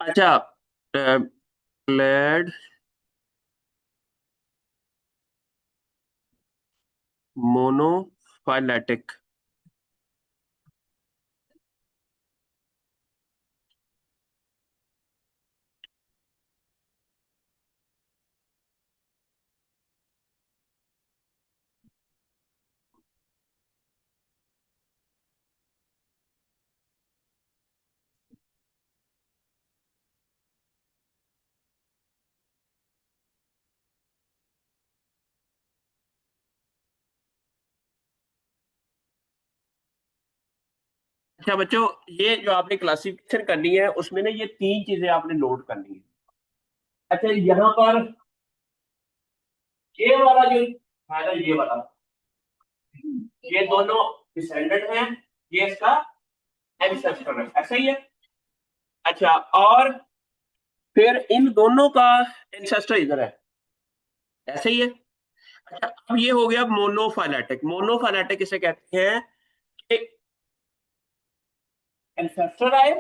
अच्छा, clade monophyletic. अच्छा बच्चों, ये जो आपने क्लासिफिकेशन करनी है उसमें ना ये तीन चीजें आपने नोट करनी है। अच्छा, यहाँ पर ये वाला जो है ना, ये वाला, ये दोनों डिसेंडेंट हैं, ये इसका एंसेस्टर है, ऐसा ही है। अच्छा, और फिर इन दोनों का एंसेस्टर इधर है, ऐसे ही है। अच्छा, अब ये हो गया मोनोफाइलेटिक। मोनोफाइलेटिक इसे कहते हैं कि एंसेस्टर आए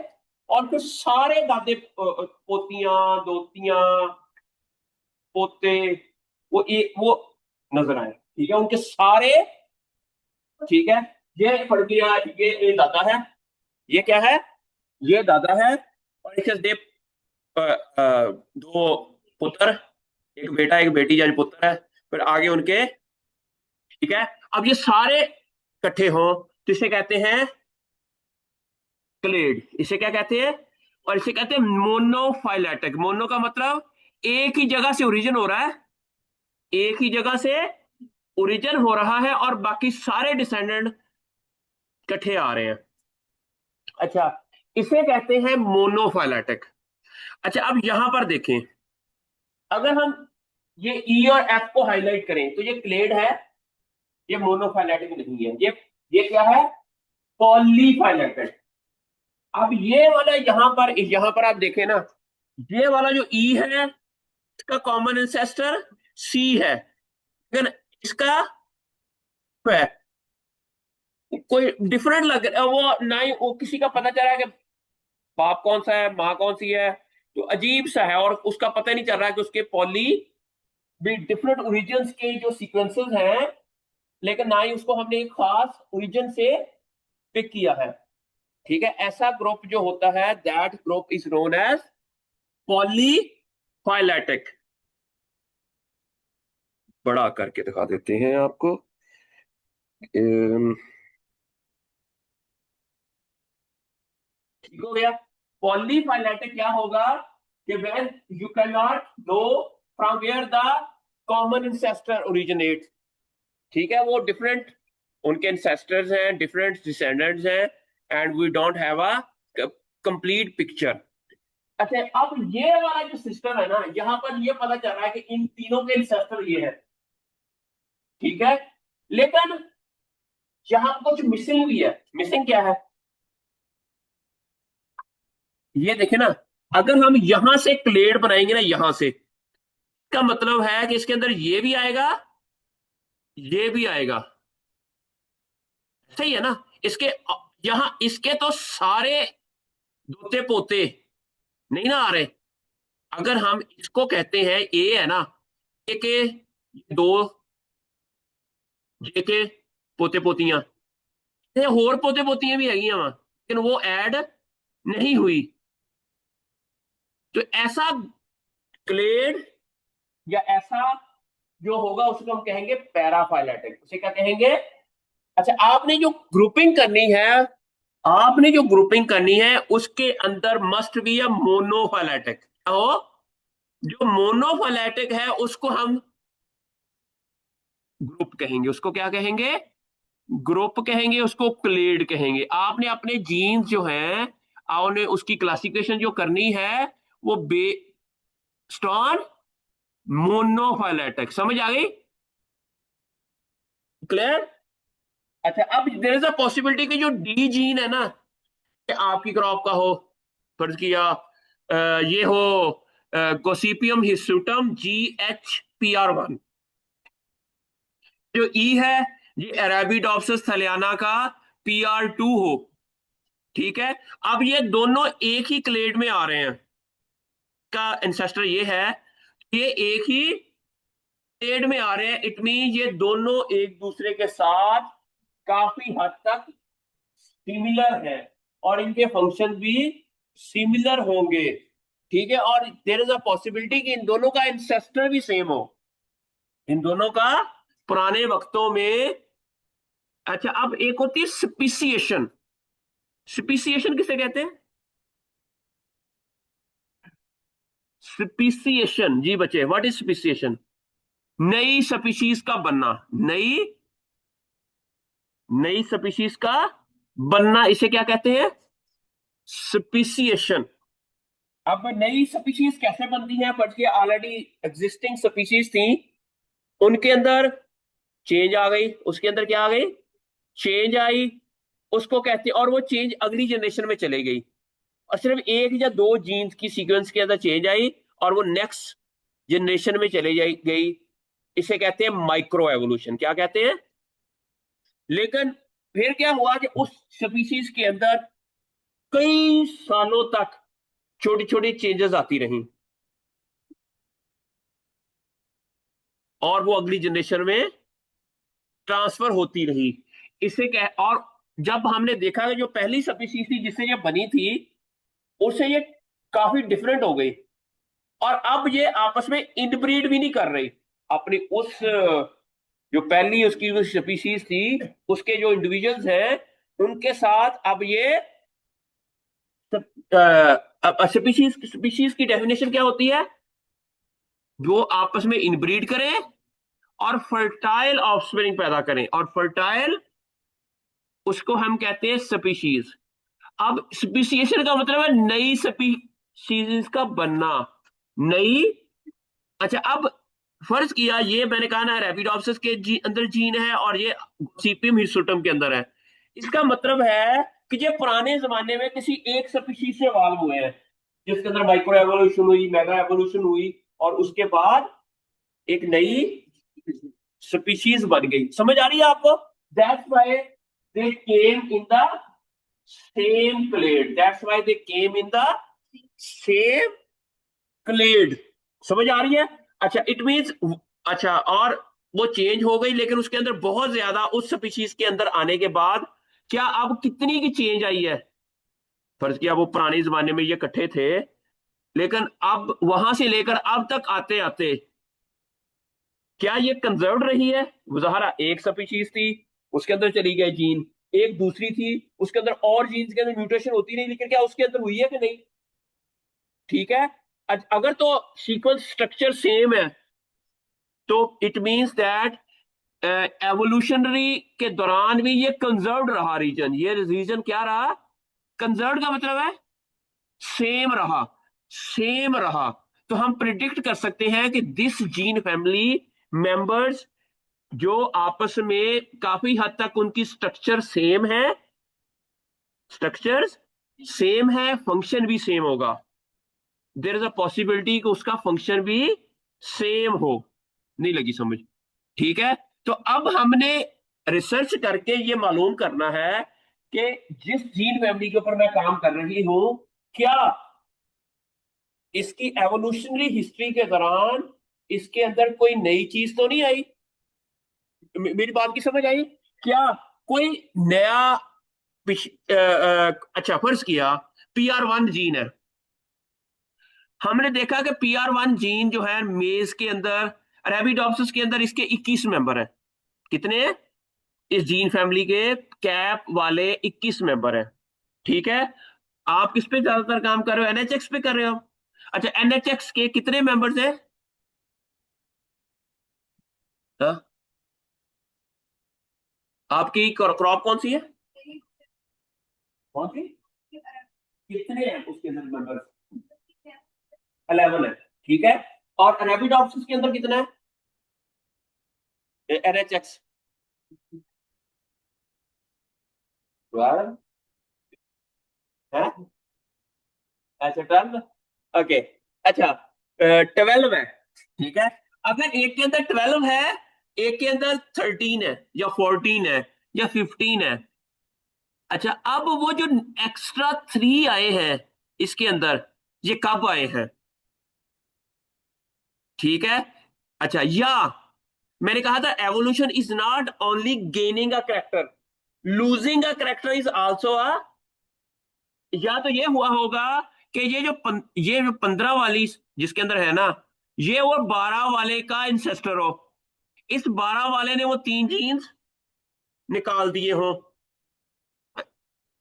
और फिर सारे दादे पोतियां, दोतियां, पोते, वो नजर आए, ठीक है, उनके सारे। ठीक है, ये पढ़ गया, ये दादा है, ये क्या है, ये दादा है, और इसके दे दो पुत्र, एक बेटा एक बेटी, जज पुत्र है, फिर आगे उनके। ठीक है, अब ये सारे इकट्ठे हों तो इसे कहते हैं क्लेड। इसे क्या कहते हैं? और इसे कहते हैं मोनोफाइलेटिक। मोनो का मतलब एक ही जगह से ओरिजिन हो रहा है, एक ही जगह से ओरिजिन हो रहा है और बाकी सारे डिसेंडेंट इकट्ठे आ रहे हैं। अच्छा, इसे कहते हैं मोनोफाइलेटिक। अच्छा, अब यहां पर देखें, अगर हम ये ई और एफ को हाईलाइट करें तो ये क्लेड है, ये मोनोफाइलेटिक नहीं है, ये क्या है, पॉलीफाइलेटिक। अब ये वाला यहां पर आप देखें ना, ये वाला जो ई है इसका कॉमन एंसेस्टर सी है, लेकिन इसका है कोई डिफरेंट लग रहा है, वो ना ही वो किसी का पता चल रहा है कि बाप कौन सा है माँ कौन सी है, तो अजीब सा है, और उसका पता नहीं चल रहा है कि उसके पॉली भी डिफरेंट ओरिजिन के जो सीक्वेंसेस हैं, लेकिन ना ही उसको हमने एक खास ओरिजिन से पिक किया है। ठीक है, ऐसा ग्रुप जो होता है, that group is known as polyphyletic. बड़ा करके दिखा देते हैं आपको। ठीक हो गया। पॉलीफाइलेटिक क्या होगा कि when you can not know from where the common ancestor originate. ठीक है, वो डिफरेंट उनके इंसेस्टर्स हैं, डिफरेंट डिसेंडेंट्स हैं, and we don't have a complete picture. अच्छा, अब ये वाला जो सिस्टम है ना, यहाँ पर ये पता चल रहा है कि इन तीनों के इंसेस्टर ये है। ठीक है, लेकिन यहाँ कुछ मिसिंग भी है। मिसिंग क्या है, ये देखे ना, अगर हम यहां से क्लेड बनाएंगे ना, यहां से, का मतलब है कि इसके अंदर ये भी आएगा, ये भी आएगा, सही है ना। इसके यहां इसके तो सारे दोते पोते नहीं ना आ रहे। अगर हम इसको कहते हैं ए है ना, ए के दो, जे के पोते पोतियां, ये होर पोते पोतियां भी हैगी वहां, लेकिन वो ऐड नहीं हुई। तो ऐसा क्लेड या ऐसा जो होगा उसको हम कहेंगे पैराफाइलेटिक। उसे क्या कहेंगे? अच्छा, आपने जो ग्रुपिंग करनी है उसके अंदर मस्ट बी अ मोनोफाइलेटिक हो। जो मोनोफाइलेटिक है उसको हम ग्रुप कहेंगे, उसको क्या कहेंगे? ग्रुप कहेंगे, उसको क्लेड कहेंगे। आपने अपने जीन्स जो हैं, आपने उसकी क्लासिफिकेशन जो करनी है वो बेस्ड ऑन मोनोफाइलेटिक। समझ आ गई? क्लियर? अच्छा, अब देयर इज अ पॉसिबिलिटी कि जो डी जीन है ना, ये आपकी क्रॉप का हो, फर्ज किया ये हो गोसिपियम हिस्सूटम GH PR1। जो ई है ये अरेबिडोप्सिस थलियाना का PR2 हो। ठीक है, अब ये दोनों एक ही क्लेड में आ रहे हैं, का एंसेस्टर ये है, ये एक ही स्टेट में आ रहे हैं, इट मीन ये दोनों एक दूसरे के साथ काफी हद तक सिमिलर है और इनके फंक्शन भी सिमिलर होंगे। ठीक है, और देयर इज अ पॉसिबिलिटी कि इन दोनों का एंसेस्टर भी सेम हो, इन दोनों का पुराने वक्तों में। अच्छा, अब एक होती है स्पीसिएशन। स्पीसिएशन किसे कहते हैं? स्पीसिएशन, जी बच्चे, व्हाट इज स्पीसिएशन? नई स्पीशीज का बनना, नई नई स्पीशीज का बनना, इसे क्या कहते हैं? स्पीसिएशन। अब नई स्पीशीज कैसे बनती है? बल्कि ऑलरेडी एग्जिस्टिंग स्पीशीज थी, उनके अंदर चेंज आ गई, उसके अंदर क्या आ गई? चेंज आई, उसको कहते हैं, और वो चेंज अगली जनरेशन में चली गई, और सिर्फ एक या दो जीन्स की सीक्वेंस के अंदर चेंज आई और वो नेक्स्ट जनरेशन में चले जाई गई, इसे कहते हैं माइक्रो एवोल्यूशन। क्या कहते हैं? लेकिन फिर क्या हुआ कि उस स्पीशीज के अंदर कई सालों तक छोटी छोटी चेंजेस आती रहीं और वो अगली जनरेशन में ट्रांसफर होती रही। इसे कह, और जब हमने देखा कि जो पहली स्पीशीज थी जिससे ये बनी थी, उससे ये काफी डिफरेंट हो गई, और अब ये आपस में इनब्रीड भी नहीं कर रही। अपनी उस जो पहली उसकी जो स्पीशीज थी, उसके जो इंडिविजुअल्स हैं, उनके साथ अब ये स्पीशीज स्पीशीज की डेफिनेशन क्या होती है? वो आपस में इनब्रीड करें और फर्टाइल ऑफस्प्रिंग पैदा करें, और फर्टाइल उसको हम कहते हैं स्पीशीज। अब स्पीसिएशन का मतलब है नई स्पीशीज का बनना, नई। अच्छा, अब फर्ज किया ये मैंने कहा ना, रैपिडोप्सिस के अंदर जीन है और ये सीपियम हिर्सुटम के अंदर है। इसका मतलब है कि ये पुराने जमाने में किसी एक स्पीशीज से इवॉल्व हुए हैं, जिसके अंदर माइक्रो एवोल्यूशन हुई, मेगा एवोल्यूशन हुई, और उसके बाद एक नई स्पीशीज बन गई। समझ आ रही है आपको? That's why they came in the same clade, that's why they came in the same clade. समझ आ रही है? अच्छा, इट मींस, अच्छा, और वो चेंज हो गई, लेकिन उसके अंदर बहुत ज्यादा, उस स्पीशीज के अंदर आने के बाद क्या अब कितनी की चेंज आई है? फर्ज किया वो पुराने जमाने में ये इकट्ठे थे, लेकिन अब वहां से लेकर अब तक आते आते क्या ये कंजर्व रही है? मुजाहरा एक स्पीशीज थी, उसके अंदर चली गई जीन, एक दूसरी थी, उसके अंदर और जीन्स के अंदर म्यूटेशन होती रही, लेकिन क्या उसके अंदर हुई है कि नहीं? ठीक है, अगर तो सीक्वेंस स्ट्रक्चर सेम है, तो इट मींस दैट एवोल्यूशनरी के दौरान भी ये कंजर्व्ड रहा रीजन। ये रीजन क्या रहा? कंजर्व्ड का मतलब है सेम रहा, सेम रहा। तो हम प्रिडिक्ट कर सकते हैं कि दिस जीन फैमिली मेंबर्स जो आपस में काफी हद तक उनकी स्ट्रक्चर सेम है, स्ट्रक्चर्स सेम है, फंक्शन भी सेम होगा। देयर इज अ पॉसिबिलिटी कि उसका फंक्शन भी सेम हो। नहीं लगी समझ? ठीक है, तो अब हमने रिसर्च करके ये मालूम करना है कि जिस जीन फैमिली के ऊपर मैं काम कर रही हूं, क्या इसकी एवोल्यूशनरी हिस्ट्री के दौरान इसके अंदर कोई नई चीज तो नहीं आई? मेरी बात की समझ आई? क्या कोई नया अच्छा, फर्ज किया PR1 जीन है, हमने देखा कि PR1 जीन जो है मेज के अंदर, अरेबिडोप्सिस के अंदर इसके 21 मेंबर हैं। कितने हैं? इस जीन फैमिली के कैप वाले 21 मेंबर हैं। ठीक है, आप किस पे ज्यादातर काम कर रहे हो? NHX पे कर रहे हो? अच्छा, NHX के कितने मेंबर्स हैं? हाँ? आपकी क्रॉप कौन सी है? कौन सी? कितने हैं उसके अंदर मेंबर्स? 11 है। ठीक है, और अरेबिडोप्सिस के अंदर कितना है? NHX 12 है। अच्छा, 12, ओके। अच्छा, 12 है। ठीक है, अगर एक के अंदर 12 है, एक के अंदर 13 है या 14 है या 15 है, अच्छा, अब वो जो एक्स्ट्रा 3 आए हैं इसके अंदर, ये कब आए हैं? ठीक है। अच्छा, या मैंने कहा था evolution is not only gaining a character, losing a character is also a, या तो ये हुआ होगा कि ये जो 15 वाली जिसके अंदर है ना, ये वो 12 वाले का इंसेस्टर हो, इस 12 वाले ने वो 3 जीन्स निकाल दिए हो।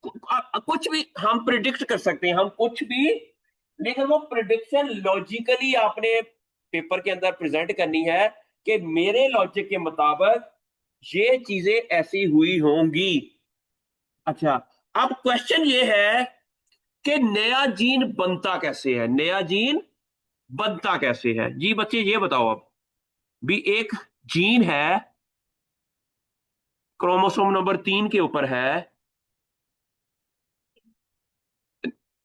कुछ भी हम प्रिडिक्ट कर सकते हैं, हम कुछ भी, लेकिन वो प्रिडिक्शन लॉजिकली आपने पेपर के अंदर प्रेजेंट करनी है कि मेरे लॉजिक के मुताबिक ये चीजें ऐसी हुई होंगी। अच्छा, अब क्वेश्चन ये है कि नया जीन बनता कैसे है, नया जीन बनता कैसे है जी बच्चे, ये बताओ। अब भी एक जीन है, क्रोमोसोम नंबर 3 के ऊपर है।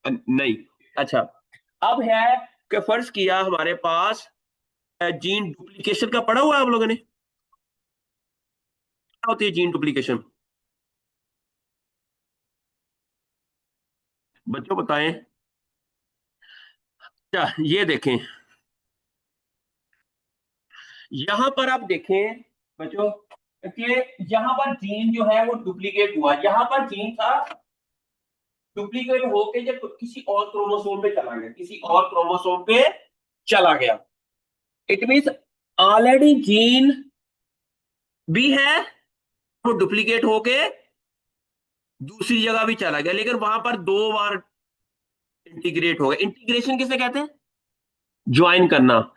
नहीं। अच्छा, अब है कि फर्ज किया हमारे पास जीन डुप्लीकेशन का पढ़ा हुआ है आप लोगों ने, क्या होती है जीन डुप्लीकेशन, बच्चों बताएं। क्या ये देखें, यहां पर आप देखें बच्चों कि यहां पर जीन जो है वो डुप्लीकेट हुआ, यहां पर जीन था, डुप्लीकेट होके जब किसी और क्रोमोसोम पे चला गया, किसी और क्रोमोसोम पे चला गया, इट मींस ऑलरेडी जीन भी है, वो डुप्लीकेट होके दूसरी जगह भी चला गया, लेकिन वहां पर 2 बार इंटीग्रेट हो गया। इंटीग्रेशन किसे कहते हैं, ज्वाइन करना।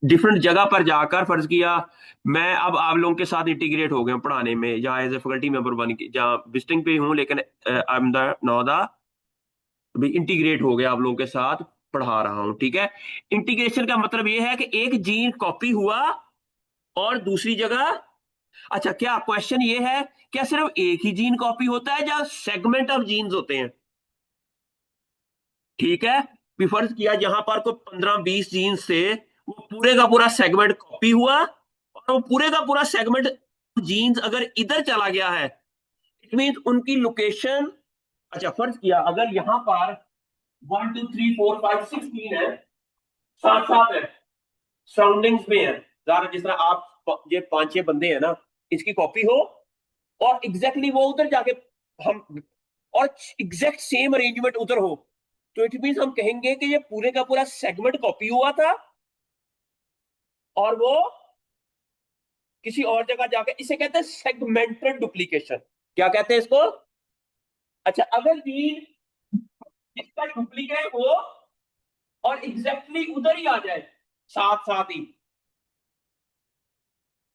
डिफरेंट जगह पर जाकर फर्ज किया मैं अब आप लोगों के साथ इंटीग्रेट हो गया पढ़ाने में, जहाँ एज ए फैकल्टी मेंबर बन के, जहाँ विजिटिंग पे हूँ, लेकिन I am the now the भी इंटीग्रेट हो गया आप लोगों के साथ पढ़ा रहा हूँ, ठीक है। इंटीग्रेशन का मतलब ये है कि एक जीन कॉपी हुआ और दूसरी जगह। अच्छा, क्या क्वेश्चन ये है, क्या सिर्फ एक ही जीन कॉपी होता है या सेगमेंट ऑफ जीन्स होते हैं, ठीक है। भी फर्ज किया जहां पर कोई 15-20 जीन्स से वो पूरे का पूरा सेगमेंट कॉपी हुआ, और वो पूरे का पूरा सेगमेंट जीन्स अगर इधर चला गया है, इट मीन उनकी लोकेशन। अच्छा, फर्ज किया अगर यहां पर 1 2 3 4 5 6 जीन है, साथ साथ है, सराउंडिंग्स में है, जिस तरह आप ये 5 6 बंदे हैं ना, इसकी कॉपी हो और एग्जैक्टली वो उधर जाके हम, और एग्जैक्ट सेम अरेंजमेंट उधर हो, तो इट मीन हम कहेंगे कि ये पूरे का पूरा सेगमेंट कॉपी हुआ था और वो किसी और जगह जाके, इसे कहते हैं सेगमेंटेड डुप्लीकेशन। क्या कहते हैं इसको। अच्छा, अगर जीन इसका डुप्लीकेट हो और एग्जैक्टली उधर ही आ जाए, साथ साथ ही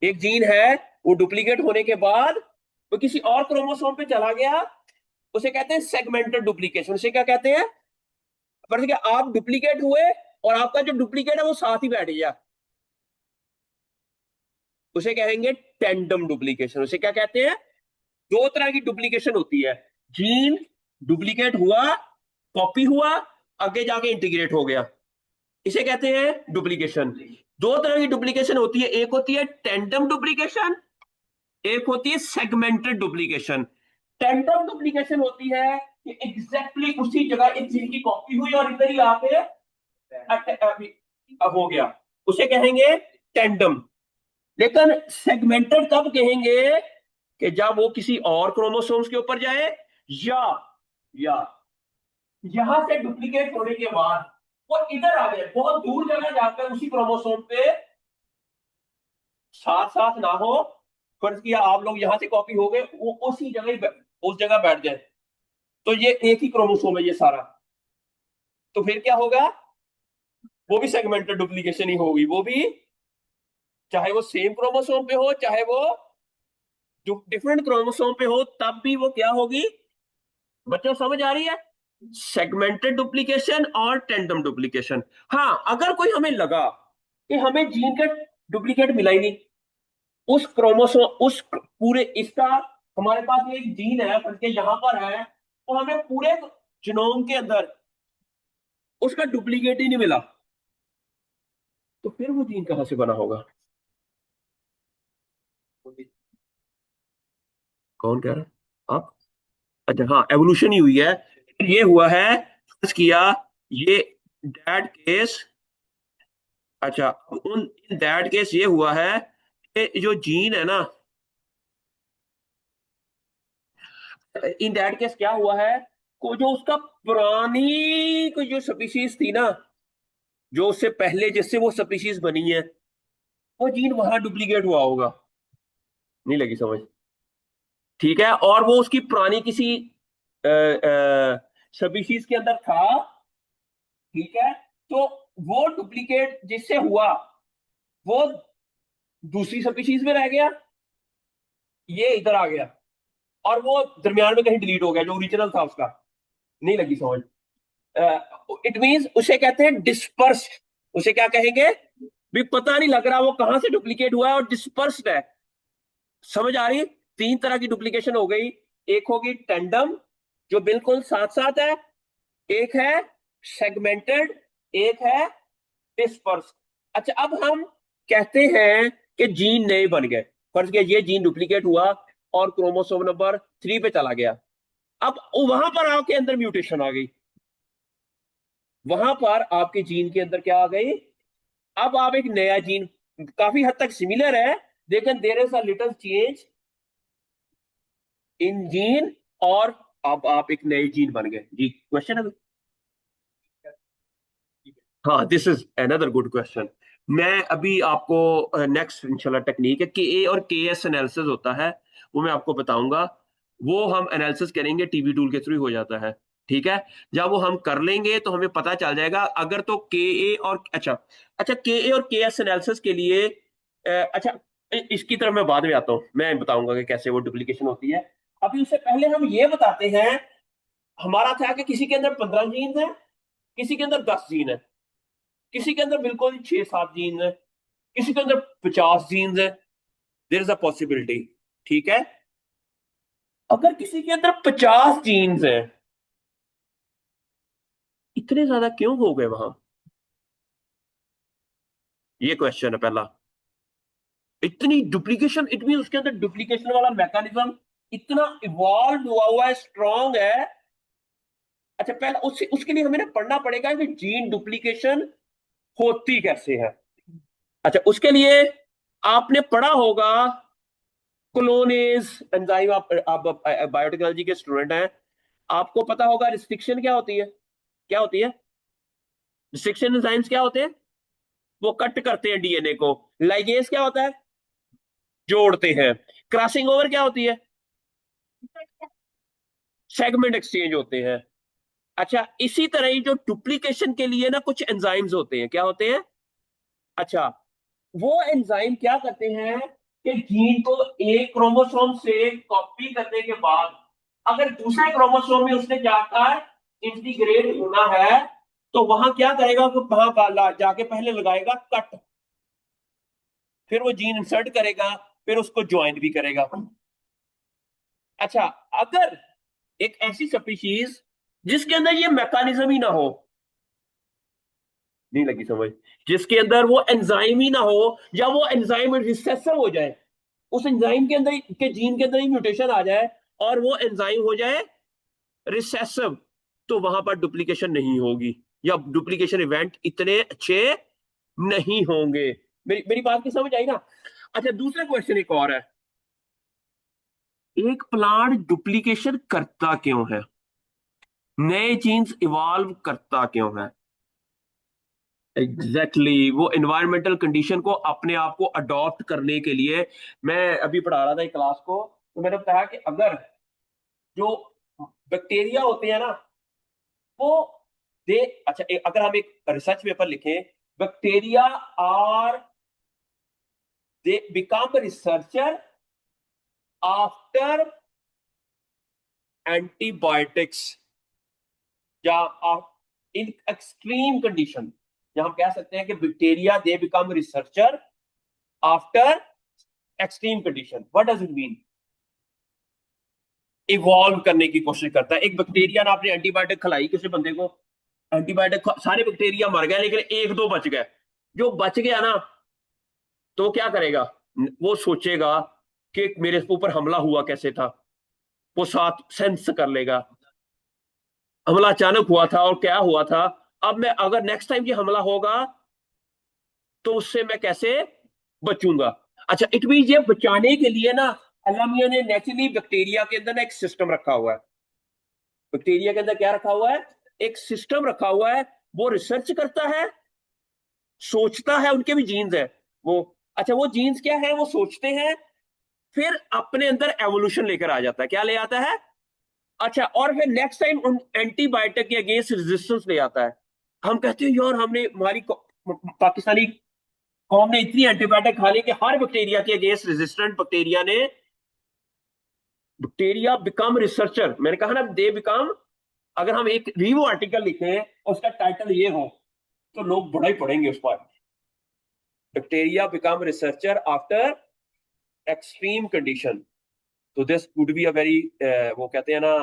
एक जीन है, वो डुप्लीकेट होने के बाद वो किसी और क्रोमोसोम पे चला गया, उसे कहते हैं सेगमेंटेड डुप्लीकेशन। उसे क्या कहते हैं, पर क्या आप डुप्लीकेट हुए और आपका जो डुप्लीकेट है वो साथ ही बैठ गया, उसे कहेंगे टेंडम डुप्लीकेशन। उसे क्या कहते हैं, 2 तरह की डुप्लीकेशन होती है, जीन डुप्लीकेट हुआ, कॉपी हुआ, आगे जाके इंटीग्रेट हो गया, इसे कहते हैं डुप्लीकेशन। 2 तरह की डुप्लीकेशन होती है, एक होती है टेंडम डुप्लीकेशन, एक होती है सेगमेंटेड डुप्लीकेशन। टेंडम डुप्लीकेशन होती है कि एग्जैक्टली उसी जगह एक जीन की कॉपी हुई और इधर ही आके हो गया, उसे कहेंगे टेंडम। लेकिन सेगमेंटेड कब कहेंगे, कि जब वो किसी और क्रोमोसोम्स के ऊपर जाए, या या यहां से डुप्लीकेट होने के बाद वो इधर आ जाए, बहुत दूर जगह जाकर उसी क्रोमोसोम पे साथ साथ ना हो। फर्ज किया आप लोग यहां से कॉपी हो गए, वो उसी जगह उस जगह बैठ जाए, तो ये एक ही क्रोमोसोम है ये सारा, तो फिर क्या होगा, वो भी सेगमेंटेड डुप्लीकेशन ही होगी, वो भी चाहे वो सेम क्रोमोसोम पे हो, चाहे वो जो डिफरेंट क्रोमोसोम पे हो, तब भी वो क्या होगी। बच्चों समझ आ रही है, सेगमेंटेड डुप्लीकेशन और टेंडम डुप्लीकेशन। हाँ, अगर कोई हमें लगा कि हमें जीन का डुप्लीकेट मिला ही नहीं, उस क्रोमोसोम उस पूरे इसका, हमारे पास एक जीन है करके यहां पर है, तो हमें पूरे जीनोम के अंदर उसका डुप्लीकेट ही नहीं मिला, तो फिर वो जीन कहां से बना होगा। कौन कह रहा है आप। अच्छा, हाँ, एवोल्यूशन ही हुई है। ये हुआ है, फर्ज किया ये डैड केस अच्छा, उन इन दैट केस ये हुआ है कि जो जीन है ना, इन दैट केस क्या हुआ है, को जो उसका पुरानी कोई जो स्पीशीज थी ना, जो उससे पहले जिससे वो स्पीशीज बनी है, वो जीन वहां डुप्लीकेट हुआ होगा। नहीं लगी समझ? ठीक है, और वो उसकी पुरानी किसी स्पीशीज के अंदर था। ठीक है, तो वो डुप्लीकेट जिससे हुआ, वो दूसरी स्पीशीज में रह गया, ये इधर आ गया, और वो दरमियान में कहीं डिलीट हो गया जो ओरिजिनल था उसका। नहीं लगी समझ? इट मींस उसे कहते हैं डिस्पर्स्ड। उसे क्या कहेंगे? भी पता नहीं लग रहा वो कहां से डुप्लीकेट हुआ है और डिस्पर्स्ड है। समझ आ रही? तीन तरह की डुप्लीकेशन हो गई। एक होगी टेंडम, जो बिल्कुल साथ साथ है। एक है सेगमेंटेड, एक है डिस्पर्स। अच्छा, अब हम कहते हैं कि जीन नए बन गए। फर्ज किया ये जीन डुप्लीकेट हुआ और क्रोमोसोम नंबर 3 पे चला गया। अब वहां पर आपके अंदर म्यूटेशन आ गई, वहां पर आपके जीन के अंदर क्या आ गई? अब आप एक नया जीन, काफी हद तक सिमिलर है, लेकिन there is a little change in gene, और अब आप एक नए जीन बन गए। जी क्वेश्चन है? हाँ, this is another good question. मैं अभी आपको नेक्स्ट इंशाल्लाह टेक्निक है के ए और के एस एनालिसिस होता है, वो मैं आपको बताऊंगा। वो हम एनालिसिस करेंगे, टीवी टूल के थ्रू हो जाता है। ठीक है, जब वो हम कर लेंगे तो हमें पता चल जाएगा। अगर तो के ए और अच्छा, अच्छा के ए और के एस एनालिसिस के लिए अच्छा, इसकी तरफ मैं बाद में आता हूँ, मैं बताऊंगा कि कैसे वो डुप्लीकेशन होती है। अभी उससे पहले हम ये बताते हैं, हमारा था कि किसी के अंदर 15 जीन है, किसी के अंदर 10 जीन है, किसी के अंदर बिल्कुल 6-7 जीन है, किसी के अंदर 50 जीन है। There is a possibility. ठीक है, अगर किसी के अंदर 50 जीन्स है, इतने ज्यादा क्यों हो गए वहां? ये क्वेश्चन है पहला। इतनी डुप्लीकेशन, इट मीन उसके अंदर डुप्लीकेशन वाला मैकेनिज्म इतना इवॉल्व हुआ है, स्ट्रांग है। अच्छा, पहला उसके लिए हमें ना पढ़ना पड़ेगा कि जीन डुप्लीकेशन होती कैसे है। अच्छा, उसके लिए आपने पढ़ा होगा क्लोनेज एंजाइम। आप बायोटेक्नोलॉजी के स्टूडेंट हैं, आपको पता होगा रिस्ट्रिक्शन क्या होती है। क्या होती है रिस्ट्रिक्शन एंजाइम्स? क्या होते हैं? वो कट करते हैं डीएनए को। लाइगेज क्या होता है? जोड़ते हैं। क्रॉसिंग ओवर क्या होती है? सेगमेंट एक्सचेंज होते हैं। अच्छा, इसी तरह ही जो डुप्लीकेशन के लिए ना कुछ एंजाइम्स होते हैं। क्या होते हैं? अच्छा, वो एंजाइम क्या करते हैं कि जीन को एक क्रोमोसोम से कॉपी करने के बाद अगर दूसरे क्रोमोसोम में उसने जाकर इंटीग्रेट होना है, तो वहां क्या करेगा कि वहां जाके पहले लगाएगा कट, फिर वो जीन इंसर्ट करेगा, फिर उसको ज्वाइन भी करेगा। अच्छा, अगर एक ऐसी स्पीशीज जिसके अंदर ये मैकेनिज्म ही ना हो, नहीं लगी समझ? जिसके अंदर वो एंजाइम ही ना हो, या वो एंजाइम रिसेसिव हो जाए, उस एंजाइम के अंदर के जीन के अंदर ही म्यूटेशन आ जाए और वो एंजाइम हो जाए रिसेसिव, तो वहां पर डुप्लीकेशन नहीं होगी, या डुप्लीकेशन इवेंट इतने अच्छे नहीं होंगे। मेरी मेरी बात की समझ आई ना? अच्छा, दूसरा क्वेश्चन एक और है, एक प्लांट डुप्लीकेशन करता क्यों है? नए जीन्स इवॉल्व करता क्यों है? एग्जैक्टली exactly, वो एनवायरमेंटल कंडीशन को अपने आप को अडॉप्ट करने के लिए। मैं अभी पढ़ा रहा था एक क्लास को, तो मैंने बताया कि अगर जो बैक्टीरिया होते हैं ना, वो दे अच्छा अगर हम एक रिसर्च पेपर लिखें, bacteria are they become researcher after antibiotics, या इन एक्सट्रीम कंडीशन, या हम कह सकते हैं कि bacteria they become researcher after extreme condition. What does it mean? Evolve करने की कोशिश करता है। एक बैक्टीरिया ने आपने एंटीबायोटिक खिलाई किसी बंदे को, एंटीबायोटिक सारे बैक्टीरिया मर गए लेकिन एक दो बच गए। जो बच गया ना, तो क्या करेगा? वो सोचेगा कि मेरे ऊपर हमला हुआ कैसे था, वो साथ सेंस कर लेगा हमला अचानक हुआ था और क्या हुआ था। अब मैं अगर नेक्स्ट टाइम ये हमला होगा, तो उससे मैं कैसे बचूंगा। अच्छा, इट मीन ये बचाने के लिए ना अल्लाह मियां ने नेचुरली बैक्टीरिया के अंदर ना एक सिस्टम रखा हुआ है। बैक्टीरिया के अंदर क्या रखा हुआ है? एक सिस्टम रखा हुआ है। वो रिसर्च करता है, सोचता है, उनके भी जीन्स है वो। अच्छा, वो जीन्स क्या है? वो सोचते हैं, फिर अपने अंदर एवोल्यूशन लेकर आ जाता है। क्या ले आता है? अच्छा, और फिर नेक्स्ट टाइम उन एंटीबायोटिक के अगेंस्ट रेजिस्टेंस ले आता है। हम कहते हैं यार हमने हमारी पाकिस्तानी कौम ने इतनी एंटीबायोटिक खा ली कि हर बैक्टीरिया के अगेंस्ट रेजिस्टेंट बैक्टीरिया ने, बैक्टीरिया बिकम रिसर्चर। मैंने कहा ना दे बिकम। अगर हम एक रिव्यू आर्टिकल लिखें और उसका टाइटल ये हो तो लोग बड़ा ही पढ़ेंगे उस पर। Bacteria become researcher after extreme condition. तो this would be a very, वो कहते हैं ना,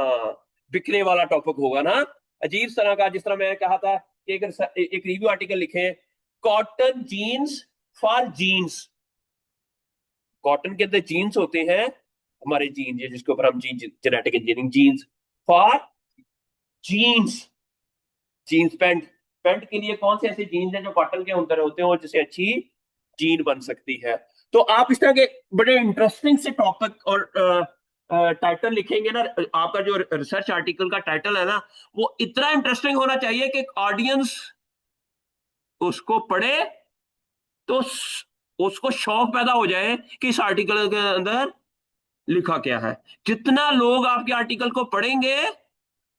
बिकने वाला टॉपिक होगा ना, अजीब तरह का। जिस तरह मैंने कहा था कि एक रिव्यू आर्टिकल लिखे, cotton genes for jeans. Cotton के अंदर जीन्स होते हैं, हमारे जीन जिसके ऊपर हम gene genetic engineering, genes for jeans. Jeans pant, pant के लिए कौन से ऐसे जीन्स हैं जो कॉटन के अंदर होते हैं और जिससे अच्छी जीन बन सकती है। तो आप इस तरह के बड़े इंटरेस्टिंग से टॉपिक और टाइटल लिखेंगे ना, आपका जो रिसर्च आर्टिकल का टाइटल है ना, वो इतना इंटरेस्टिंग होना चाहिए कि ऑडियंस उसको पढ़े तो उसको शौक पैदा हो जाए कि इस आर्टिकल के अंदर लिखा क्या है। जितना लोग आपके आर्टिकल को पढ़ेंगे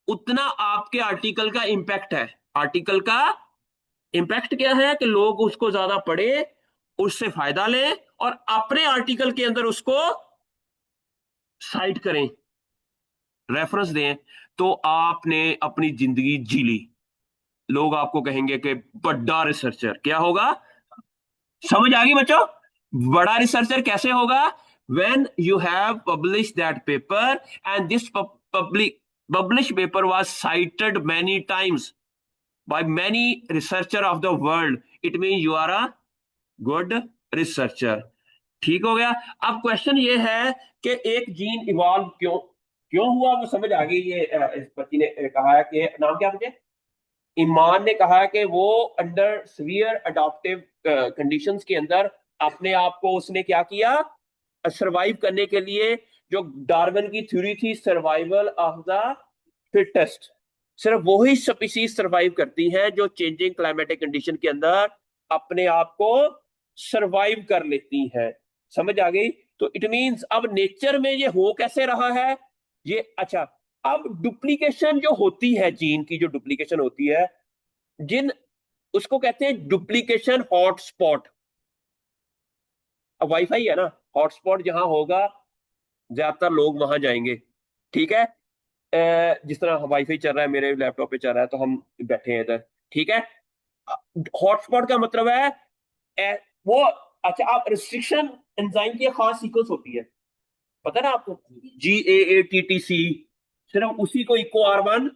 उतना आपके आर्टिकल का इंपैक्ट है। आर्टिकल का इंपैक्ट क्या है कि लोग उसको ज्यादा पढ़े, उससे फायदा लें और अपने आर्टिकल के अंदर उसको साइट करें, रेफरेंस दें। तो आपने अपनी जिंदगी जी ली। लोग आपको कहेंगे कि बड़ा रिसर्चर। क्या होगा? समझ आ गई बच्चों? बड़ा रिसर्चर कैसे होगा? when you have published that paper and this published paper was cited many times by many researcher of the world, it means you are a good researcher। ठीक हो गया। अब क्वेश्चन ये है कि एक जीन इवॉल्व क्यों क्यों हुआ, वो समझ आ गई। ये इस बच्ची ने कहा है कि, नाम क्या मुझे, ईमान ने कहा कि वो अंडर सीवियर अडॉप्टिव कंडीशंस के अंदर अपने आप को उसने क्या किया, सरवाइव करने के लिए। जो डार्विन की थ्योरी थी, सर्वाइवल ऑफ द फिटेस्ट, सिर्फ वही स्पीसीज सरवाइव करती है जो चेंजिंग क्लाइमेटिक कंडीशन के अंदर अपने आप को सरवाइव कर लेती है। समझ आ गई? तो इट मींस अब नेचर में ये हो कैसे रहा है ये। अच्छा, अब डुप्लीकेशन जो होती है, जीन की जो डुप्लीकेशन होती है, जिन उसको कहते हैं डुप्लीकेशन हॉटस्पॉट। अब वाईफाई है ना, हॉटस्पॉट जहां होगा ज्यादातर लोग वहां जाएंगे। ठीक है, जिस तरह वाईफाई चल रहा है मेरे लैपटॉप पे चल रहा है तो हम बैठे हैं इधर। ठीक है, हॉटस्पॉट का मतलब है वो। अच्छा, आप रिस्ट्रिक्शन एंजाइम की खास सीक्वेंस होती है, पता ना आपको, GAATTC, सिर्फ उसी को इको R1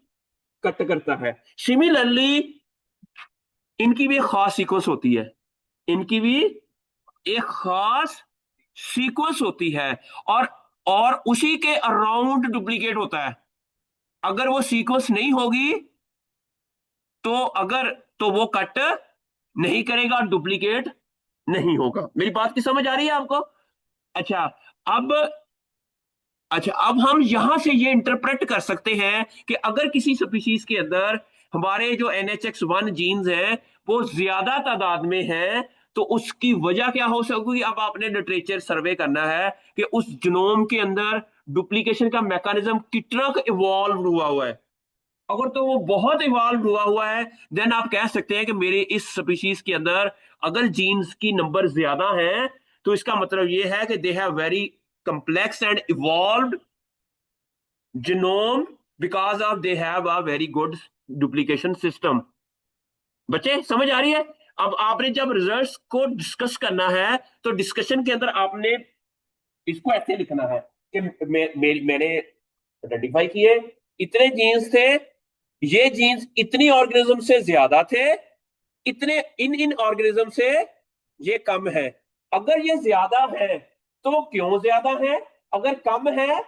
कट करता है। सिमिलरली इनकी भी एक खास सीक्वेंस होती है, इनकी भी एक खास सीक्वेंस होती है, और उसी के अराउंड डुप्लीकेट होता है। अगर वो सीक्वेंस नहीं होगी तो अगर तो वो कट नहीं करेगा, डुप्लीकेट नहीं होगा। मेरी बात की समझ आ रही है आपको? अच्छा, अब अच्छा, अब हम यहां से ये इंटरप्रेट कर सकते हैं कि अगर किसी स्पीशीज के अंदर हमारे जो NHX1 जीन्स है वो ज्यादा तादाद में है तो उसकी वजह क्या हो सकती है। अब आपने लिटरेचर सर्वे करना है कि उस जीनोम के अंदर डुप्लीकेशन का मैकेनिज्म कितना इवॉल्व हुआ है। अगर तो वो बहुत इवॉल्व हुआ है देन आप कह सकते हैं कि मेरे इस स्पीशीज के अंदर अगर जीन्स की नंबर ज्यादा है तो इसका मतलब ये है कि they have very complex and evolved genome because of they have a very good duplication system। बच्चे समझ आ रही है? अब आपने जब रिजल्ट्स को डिस्कस करना है तो डिस्कशन के अंदर आपने इसको ऐसे लिखना है कि मैंने आइडेंटिफाई किए इतने जीन्स थे, ये जीन्स इतनी ऑर्गेनिज्म से ज्यादा थे, इतने इन इन ऑर्गेनिज्म से ये कम है। अगर ये ज्यादा है तो क्यों ज्यादा है, अगर कम है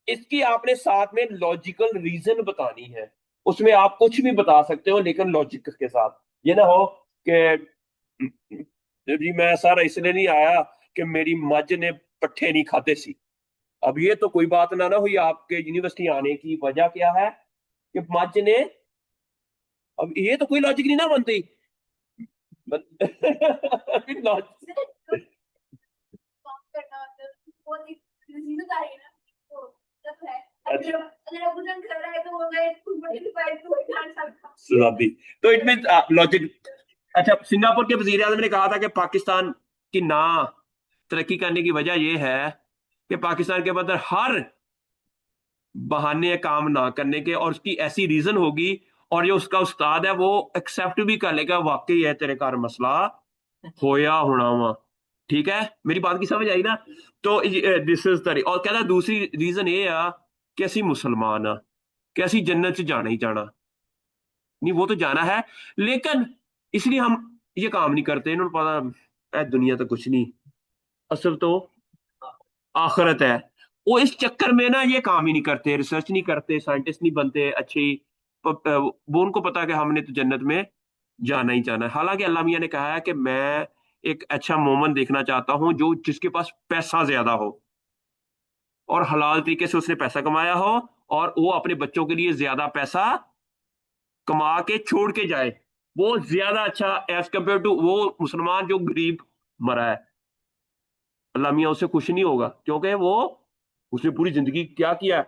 इसकी आपने साथ में लॉजिकल रीजन बतानी है। उसमें आप कुछ भी बता सकते हो लेकिन लॉजिक के साथ। ये ना हो कि जी मैं सर इसलिए नहीं आया कि मेरी मझ ने पट्ठे नहीं खाते सी। अब ये तो कोई बात ना हुई आपके यूनिवर्सिटी आने की वजह क्या है कि मझ ने। अब ये तो कोई लॉजिक नहीं ना बनती। लॉजिक। सुनाती तो इट मीन लॉजिक। अच्छा सिंगापुर के वजीर आजम ने कहा था कि पाकिस्तान की ना तरक्की करने की वजह यह है कि पाकिस्तान के अंदर हर बहाने काम ना करने के और उसकी ऐसी रीजन होगी और जो उसका उस्ताद है वो एक्सेप्ट भी कर लेगा वाकई है तेरे घर मसला होया होना वा। ठीक है मेरी बात की समझ आई ना। तो दिस इज द और कहता दूसरी रीजन ये आ कि ਅਸੀਂ मुसलमान आ कि ਅਸੀਂ जन्नत च जाना ही जाना। नहीं वो तो जाना है लेकिन इसलिए हम ये काम नहीं करते इन्होंने पता है दुनिया तो कुछ नहीं असल तो आखिरत है। वो इस चक्कर में ना ये काम ही नहीं करते रिसर्च नहीं करते साइंटिस्ट नहीं बनते अच्छी। वो उनको पता है कि हमने तो जन्नत में जाना ही जाना है। हालांकि अल्लाह मियां ने कहा है कि मैं एक अच्छा मोमन देखना चाहता हूं जो जिसके पास पैसा ज्यादा हो और हलाल तरीके से उसने पैसा कमाया हो और वो अपने बच्चों के लिए ज्यादा पैसा कमा के छोड़ के जाए। वो ज्यादा अच्छा एज कंपेयर टू वो मुसलमान जो गरीब मरा है। अल्लाह मियां उससे खुश नहीं होगा क्योंकि वो उसने पूरी जिंदगी क्या किया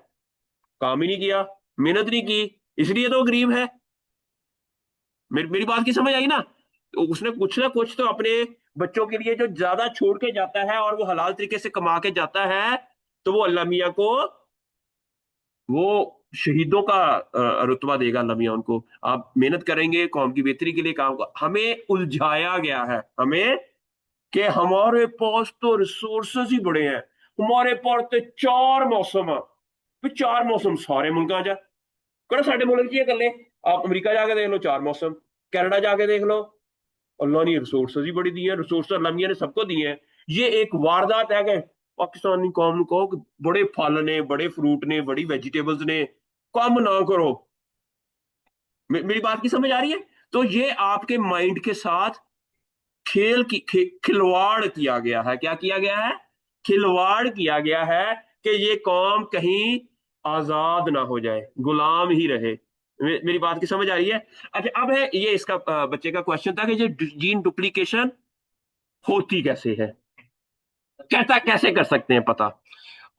काम ही नहीं किया मेहनत नहीं की इसलिए तो वो गरीब है। मेरी बात की समझ आई ना। तो उसने कुछ ना कुछ तो अपने बच्चों के लिए जो ज्यादा छोड़ के जाता है और वो हलाल तरीके से कमा के जाता है तो वो अल्लाह मियां को वो शहीदों का रुतबा देगा अल्लाह मियां उनको। आप मेहनत करेंगे कौम की बेहतरी के लिए काम हमें उलझाया गया है हमें कि हमारे पास तो रिसोर्सेज ही बड़े हैं हमारे पास तो चार मौसम है। तो चार मौसम सारे मुल्क जा कड़ा साडे मुल्क च कले आप अमेरिका जाके देख लो चार मौसम कनाडा जाके देख लो अल्लाह ने रिसोर्सेज ही बड़ी दी है रिसोर्स अल्लाह मियां ने सबको दिए हैं। ये एक वारदात है कि पाकिस्तानी कौम को कहो कि बड़े फल ने बड़े फ्रूट ने बड़ी वेजिटेबल्स ने कम ना करो। मेरी बात की समझ आ रही है। तो ये आपके माइंड के साथ खिलवाड़ किया गया है क्या किया गया है खिलवाड़ किया गया है कि ये कौम कहीं आजाद ना हो जाए गुलाम ही रहे। मेरी बात की समझ आ रही है। अच्छा अब है ये इसका बच्चे का क्वेश्चन था कि ये जीन डुप्लीकेशन होती कैसे है कैसा कैसे कर सकते हैं पता।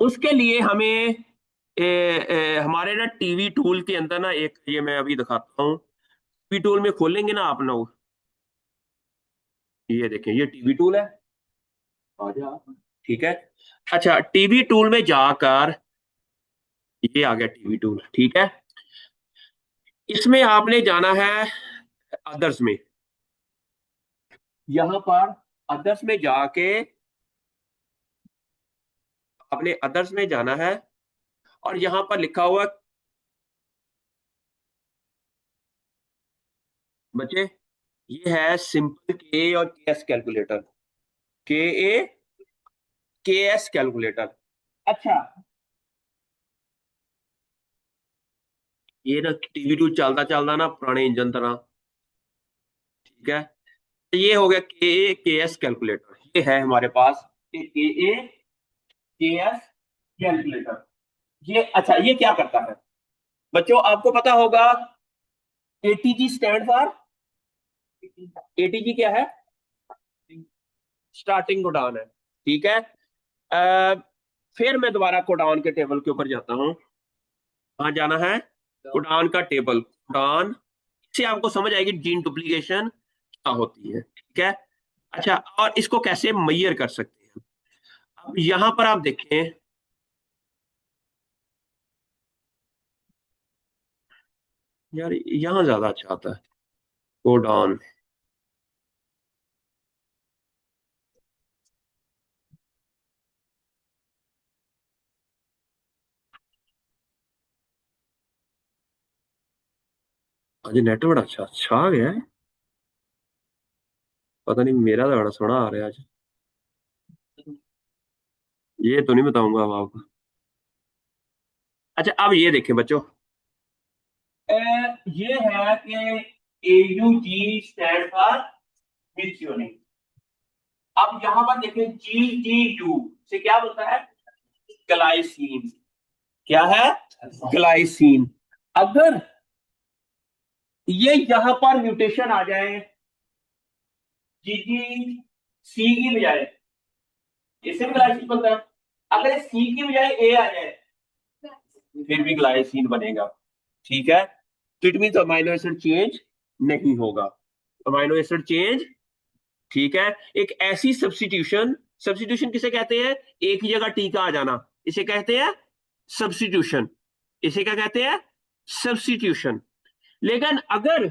उसके लिए हमें हमारे ना टीवी टूल के अंदर ना एक ये मैं अभी दिखाता हूँ। टीवी टूल में खोलेंगे ना आप लोग ये देखें ये टीवी टूल है। आ जा ठीक है। अच्छा टीवी टूल में जाकर ये आ गया टीवी टूल ठीक है। इसमें आपने जाना है अदर्स में यहां पर अदर्स में जाके आपने अदर्स में जाना है और यहां पर लिखा हुआ बच्चे ये है सिंपल के और के एस कैलकुलेटर के ए के एस कैलकुलेटर। अच्छा ये ना टीवी टूल चलता चलता ना पुराने इंजन तरह ठीक है। ये हो गया के ए के एस कैलकुलेटर ये है हमारे पास के ए के एस कैलकुलेटर। ये अच्छा ये क्या करता है बच्चों आपको पता होगा एटीजी स्टैंड फॉर एटीजी क्या है स्टार्टिंग कोडान है ठीक है। फिर मैं दोबारा कोडान के टेबल के ऊपर जाता हूँ। कहाँ जाना है कोडान का टेबल कोडान से आपको समझ आएगी जीन डुप्लीकेशन क्या होती है ठीक है। अच्छा और इसको कैसे मैयर कर सकते हैं। अब यहां पर आप देखें यार यहाँ ज्यादा अच्छा आता है कोडान। आज नेट बड़ा अच्छा अच्छा आ गया है। पता नहीं मेरा तो बड़ा सोना आ रहा है आज। ये तो नहीं बताऊंगा अब आपको। अच्छा अब ये देखें बच्चों ये है कि AUG स्टैंड फॉर मिथियोनिन। अब यहां पर देखें GGU से क्या बनता है, ग्लाइसिन। क्या है, ग्लाइसिन। अगर ये यहां पर म्यूटेशन आ जाए, GGC की बजाय, इससे भी ग्लाइसिन बनता है, अगर सी की बजाय ए आ जाए फिर भी ग्लाइसिन बनेगा। ठीक है, तो it mean amino acid change नहीं होगा, अमाइनो एसिड चेंज। ठीक है, एक ऐसी सब्स्टिट्यूशन, सब्स्टिट्यूशन किसे कहते हैं, एक ही जगह टी का आ जाना, इसे कहते हैं सब्स्टिट्यूशन। इसे क्या कहते हैं, सब्स्टिट्यूशन। लेकिन अगर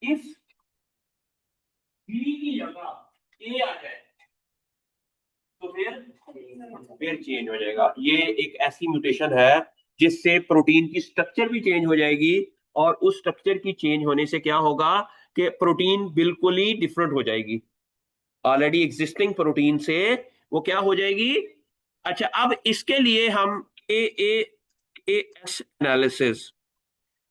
इस बी की जगह ए आ जाए तो फिर चेंज हो जाएगा। ये एक ऐसी म्यूटेशन है जिससे प्रोटीन की स्ट्रक्चर भी चेंज हो जाएगी, और उस स्ट्रक्चर की चेंज होने से क्या होगा कि प्रोटीन बिल्कुल ही डिफरेंट हो जाएगी, ऑलरेडी एग्जिस्टिंग प्रोटीन से वो क्या हो जाएगी। अच्छा, अब इसके लिए हम एस एनालिसिस,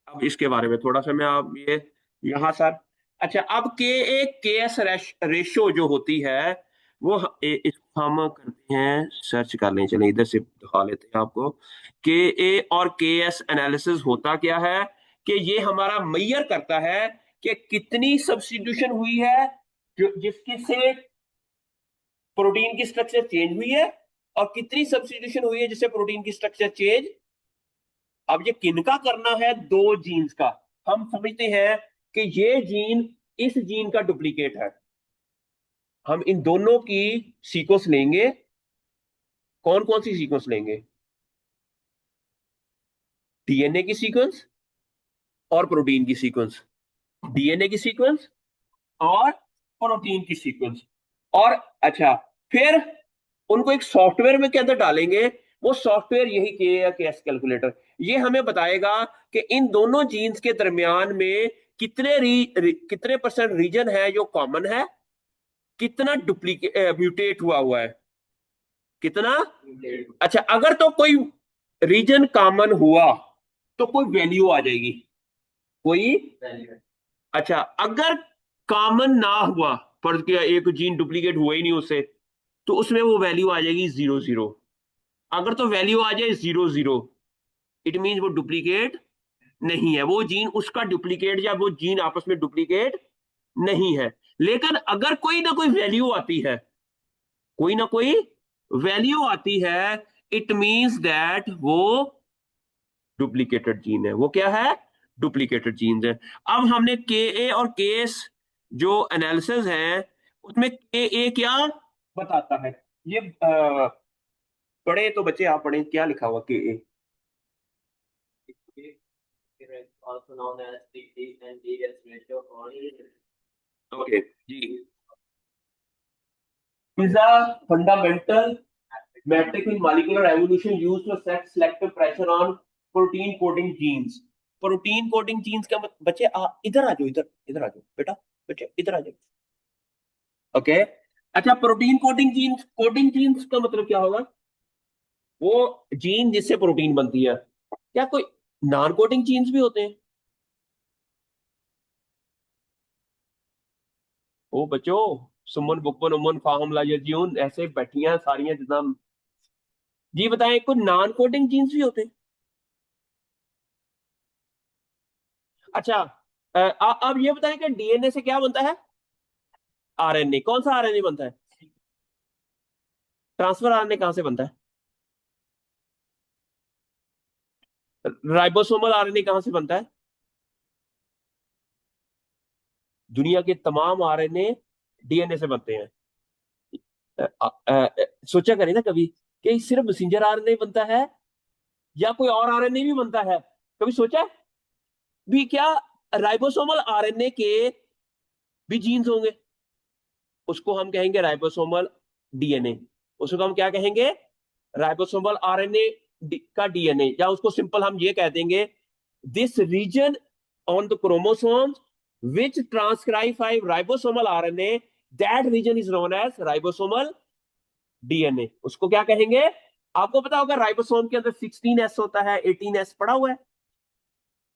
अब इसके बारे में थोड़ा सा मैं आप ये यहां सर। अच्छा, अब के एस रेशो जो होती है वो इसको हम करते हैं, सर्च कर लें, चलें इधर से दिखा लेते हैं आपको। के ए और के एस एनालिसिस होता क्या है कि ये हमारा मैयर करता है कि कितनी सब्स्टिट्यूशन हुई है जो जिसकी से प्रोटीन की स्ट्रक्चर चेंज हुई है, और कितनी सब्स्टिट्यूशन हुई है जिससे प्रोटीन की स्ट्रक्चर चेंज। अब ये किनका करना है, दो जीन्स का। हम समझते हैं कि ये जीन इस जीन का डुप्लीकेट है, हम इन दोनों की सीक्वेंस लेंगे। कौन कौन सी सीक्वेंस लेंगे, डीएनए की सीक्वेंस और प्रोटीन की सीक्वेंस, डीएनए की सीक्वेंस और प्रोटीन की सीक्वेंस। और अच्छा, फिर उनको एक सॉफ्टवेयर में के अंदर डालेंगे, वो सॉफ्टवेयर यही के एस कैलकुलेटर, ये हमें बताएगा कि इन दोनों जीन्स के दरमियान में कितने परसेंट रीजन है जो कॉमन है, कितना डुप्लीकेट म्यूटेट हुआ हुआ है, कितना। अच्छा, अगर तो कोई रीजन कॉमन हुआ तो कोई वैल्यू आ जाएगी, कोई। अच्छा, अगर कॉमन ना हुआ, पर क्या एक जीन डुप्लीकेट हुआ ही नहीं उससे, तो उसमें वो वैल्यू आ जाएगी 0 0। अगर तो वैल्यू आ जाए 0 0, इट मीन वो डुप्लीकेट नहीं है, वो जीन उसका डुप्लीकेट या वो जीन आपस में डुप्लीकेट नहीं है। लेकिन अगर कोई ना कोई वैल्यू आती है, कोई ना कोई वैल्यू आती है, इट मींस दैट वो डुप्लीकेटेड जीन है। वो क्या है, डुप्लीकेटेड जीन है। अब हमने के ए और के एस जो एनालिसिस है उसमें के ए क्या बताता है, ये पढ़े तो बच्चे, आप पढ़े क्या लिखा हुआ K A. also known as the D and DS ratio or okay जी, is a fundamental metric in molecular evolution used to set selective pressure on protein coding genes। Protein coding genes का बच्चे इधर आ जाओ, इधर इधर आ जाओ बेटा, बच्चे इधर आ जाओ। ओके, अच्छा, प्रोटीन कोडिंग जीन्स का मतलब क्या होगा, वो जीन जिससे प्रोटीन बनती है। क्या कोई नॉन कोडिंग जीन्स भी होते हैं, ओ बच्चों, सुमन बुकमन उमन फाहम लाजून ऐसे बैठियां सारियां जितना। जी बताएं, कोई नॉन कोडिंग जीन्स भी होते हैं। अच्छा, अब ये बताएं कि डीएनए से क्या बनता है, आरएनए। कौन सा आरएनए बनता है, ट्रांसफर आरएनए कहां से बनता है, राइबोसोमल आरएनए कहां से बनता है। दुनिया के तमाम आरएनए डीएनए से बनते हैं। सोचा करें ना कभी कि सिर्फ मैसेंजर आरएनए बनता है या कोई और आरएनए भी बनता है, कभी सोचा है भी क्या राइबोसोमल आरएनए के भी जीन्स होंगे, उसको हम कहेंगे राइबोसोमल डीएनए। उसको हम क्या कहेंगे, राइबोसोमल आरएनए का डीएनए, या उसको सिंपल हम ये कह देंगे, this region on the chromosomes which transcribe 5 ribosomal RNA, that region is known as ribosomal DNA। उसको क्या कहेंगे, आपको पता होगा राइबोसोम के अंदर 16S होता है, 18S पढ़ा हुआ है,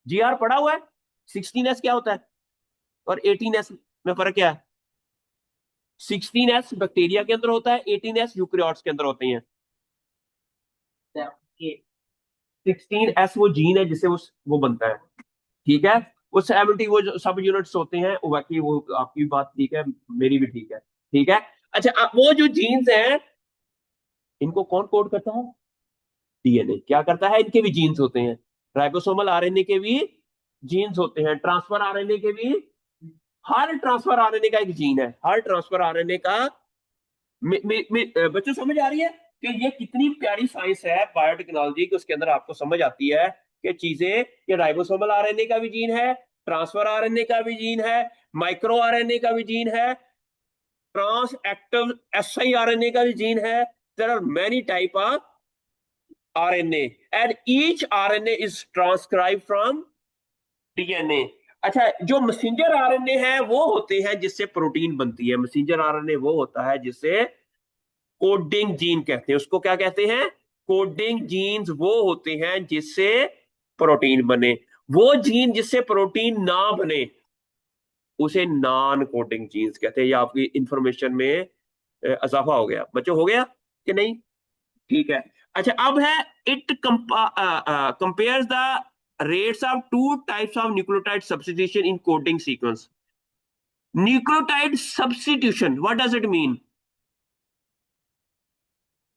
जीआर पढ़ा हुआ है। 16S क्या होता है और 18S में फर्क क्या है, 16S बैक्टीरिया के अंदर होता है, 18S यूकेरियोट्स के अंदर होते हैं। 16S वो जीन है जिससे वो बनता है, ठीक है। वो 70 वो जो सब यूनिट्स होते हैं, वो बाकी वो आपकी बात ठीक है, मेरी भी ठीक है, ठीक है। अच्छा, अब वो जो जीन्स हैं इनको कौन कोड करता है? डीएनए क्या करता है? इनके भी जीन्स होते हैं, राइबोसोमल आरएनए के भी जीन्स होते हैं, ट्रांसफर आरएनए के भी। हर ट्रांसफर आरएनए का एक जीन है, हर ट्रांसफर आरएनए का। बच्चों समझ आ रही है कि ये कितनी प्यारी साइंस है बायोटेक्नोलॉजी की? उसके अंदर आपको समझ आती है कि चीजें, ये राइबोसोमल आरएनए का भी जीन है, ट्रांसफर आरएनए का भी जीन है, माइक्रो आरएनए का भी जीन है, ट्रांस एक्टिव एसआई आरएनए का भी जीन है। There are many type of RNA and each RNA is transcribe from DNA. अच्छा, जो मैसेंजर आरएनए है वो होते हैं जिससे प्रोटीन बनती है। मैसेंजर आरएनए वो होता है जिससे कोडिंग जीन कहते हैं। उसको क्या कहते हैं? कोडिंग जीन्स वो होते हैं जिससे प्रोटीन बने। वो जीन जिससे प्रोटीन ना बने उसे नॉन कोडिंग जीन्स कहते हैं। ये आपकी इंफॉर्मेशन में इजाफा हो गया बच्चों, हो गया कि नहीं? ठीक है। अच्छा, अब है it compares the rates of two types of nucleotide substitution in coding sequence. Nucleotide substitution, what does it mean?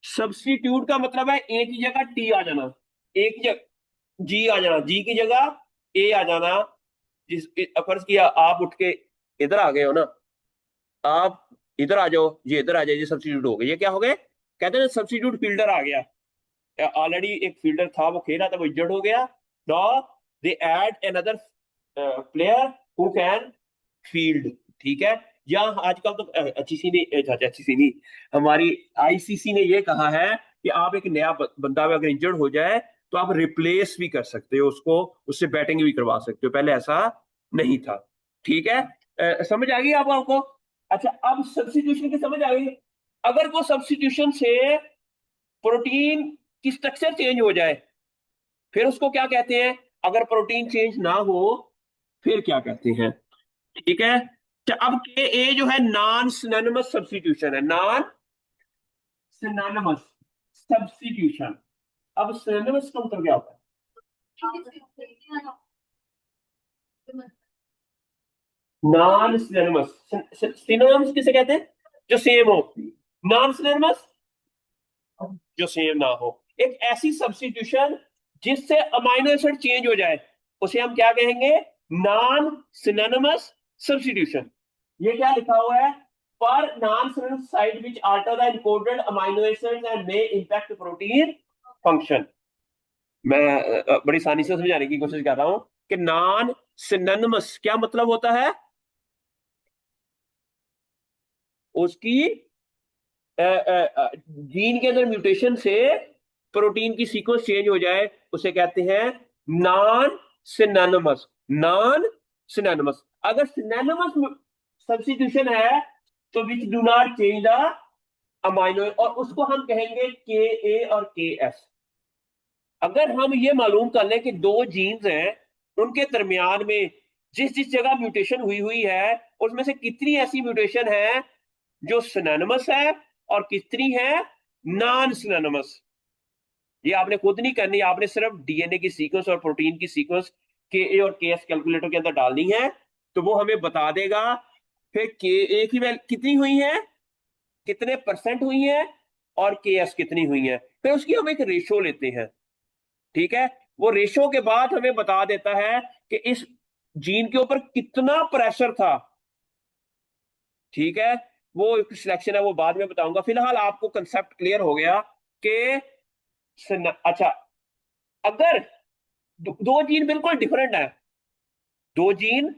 Substitute का मतलब है एक ही जगह टी आ जाना, एक ही जगह जी आ जाना, जी की जगह ए आ जाना। जिस फर्ज किया आप उठ के इधर आ गए हो ना, आप इधर आ जाओ, ये इधर आ जाए, ये सब्स्टिट्यूट हो गए। ये क्या हो गए? कहते हैं सब्स्टिट्यूट फील्डर आ गया। ऑलरेडी एक फील्डर था, वो खेल रहा था, वो इंजर्ड हो गया। Now they add another player who can field, ठीक है। या आजकल तो अच्छी सी नहीं, अच्छी सी नहीं, हमारी आईसीसी ने ये कहा है कि आप एक नया बंदा अगर इंजर्ड हो जाए तो आप रिप्लेस भी कर सकते हो उसको, उससे बैटिंग भी करवा सकते हो। पहले ऐसा नहीं था, ठीक है। समझ आ गई आप आपको? अच्छा, अब सब्स्टिट्यूशन की समझ आ गई। अगर वो सब्स्टिट्यूशन से प्रोटीन की स्ट्रक्चर चेंज हो जाए फिर उसको क्या कहते हैं? अगर प्रोटीन चेंज ना हो फिर क्या कहते हैं? ठीक है। तो अब के ए जो है नॉन सिनोनिमस सब्स्टिट्यूशन है, नॉन सिनोनिमस सब्स्टिट्यूशन। अब सिनोनिमस का मतलब क्या होता है? नॉन सिनोनिमस, सिनोनिमस किसे कहते हैं? जो सेम हो। नॉन सिनोनिमस जो सेम ना हो। एक ऐसी सब्स्टिट्यूशन जिससे अमाइनो एसिड चेंज हो जाए उसे हम क्या कहेंगे? Non synonymous substitution. ये क्या लिखा हुआ है? पर non synonymous side which alter the encoded amino acids and may impact protein function। मैं बड़ी आसानी से समझाने की कोशिश कर रहा हूं कि नॉन सिनोनिमस क्या मतलब होता है। उसकी जीन के अंदर म्यूटेशन से प्रोटीन की सीक्वेंस चेंज हो जाए उसे कहते हैं नॉन सिनोनिमस। Non synonymous. अगर सिनोनिमस सब्स्टिट्यूशन है तो which do not change the amino, और उसको हम कहेंगे के ए और के एस। अगर हम ये मालूम कर लें कि दो जीन्स हैं उनके दरमियान में जिस जिस जगह म्यूटेशन हुई हुई है उसमें से कितनी ऐसी म्यूटेशन है जो सिनोनिमस है और कितनी है नॉन सिनोनिमस, ये आपने खुद नहीं करनी। आपने सिर्फ डीएनए की सीक्वेंस और प्रोटीन की सीक्वेंस के ए और के एस कैलकुलेटर के अंदर डालनी है तो वो हमें बता देगा। फिर के ए की वैल्यू कितनी हुई है, कितने परसेंट हुई है, और के एस कितनी हुई है, फिर उसकी हम एक रेशो लेते हैं, ठीक है। वो रेशो के बाद हमें बता देता है कि इस जीन के ऊपर कितना प्रेशर था, ठीक है। वो एक सिलेक्शन है, वो बाद में बताऊंगा। फिलहाल आपको कंसेप्ट क्लियर हो गया कि अच्छा, अगर दो जीन बिल्कुल डिफरेंट है, दो जीन,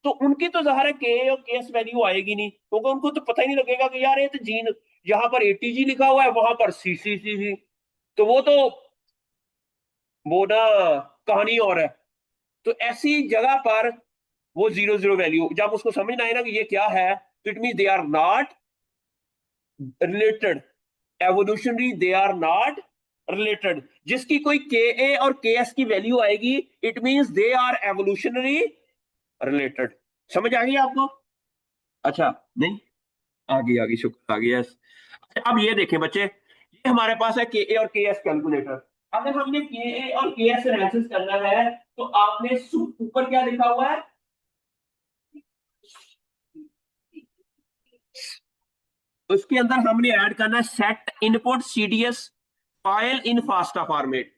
तो उनकी तो जाहिर है के और के एस वैल्यू आएगी नहीं, क्योंकि उनको तो पता ही नहीं लगेगा कि यार ये तो जीन यहां पर एटीजी लिखा हुआ है वहां पर सीसीसी, तो वो ना कहानी और है। तो ऐसी जगह पर वो जीरो जीरो वैल्यू, जब उसको समझना है ना कि ये क्या है, तो it mean they are not related evolutionary, they are not related. जिसकी कोई के ए और के एस की वैल्यू आएगी it means they are evolutionary related. समझ आ गई आपको? अच्छा, नहीं आ गई शुक्र आ गई। यस। अब ये देखें बच्चे, ये हमारे पास है के ए और के एस कैलकुलेटर। अगर हमने के ए और के एस एनालिसिस करना है तो आपने ऊपर क्या लिखा हुआ है, उसके अंदर हमने ऐड करना है set input CDS file in FASTA format.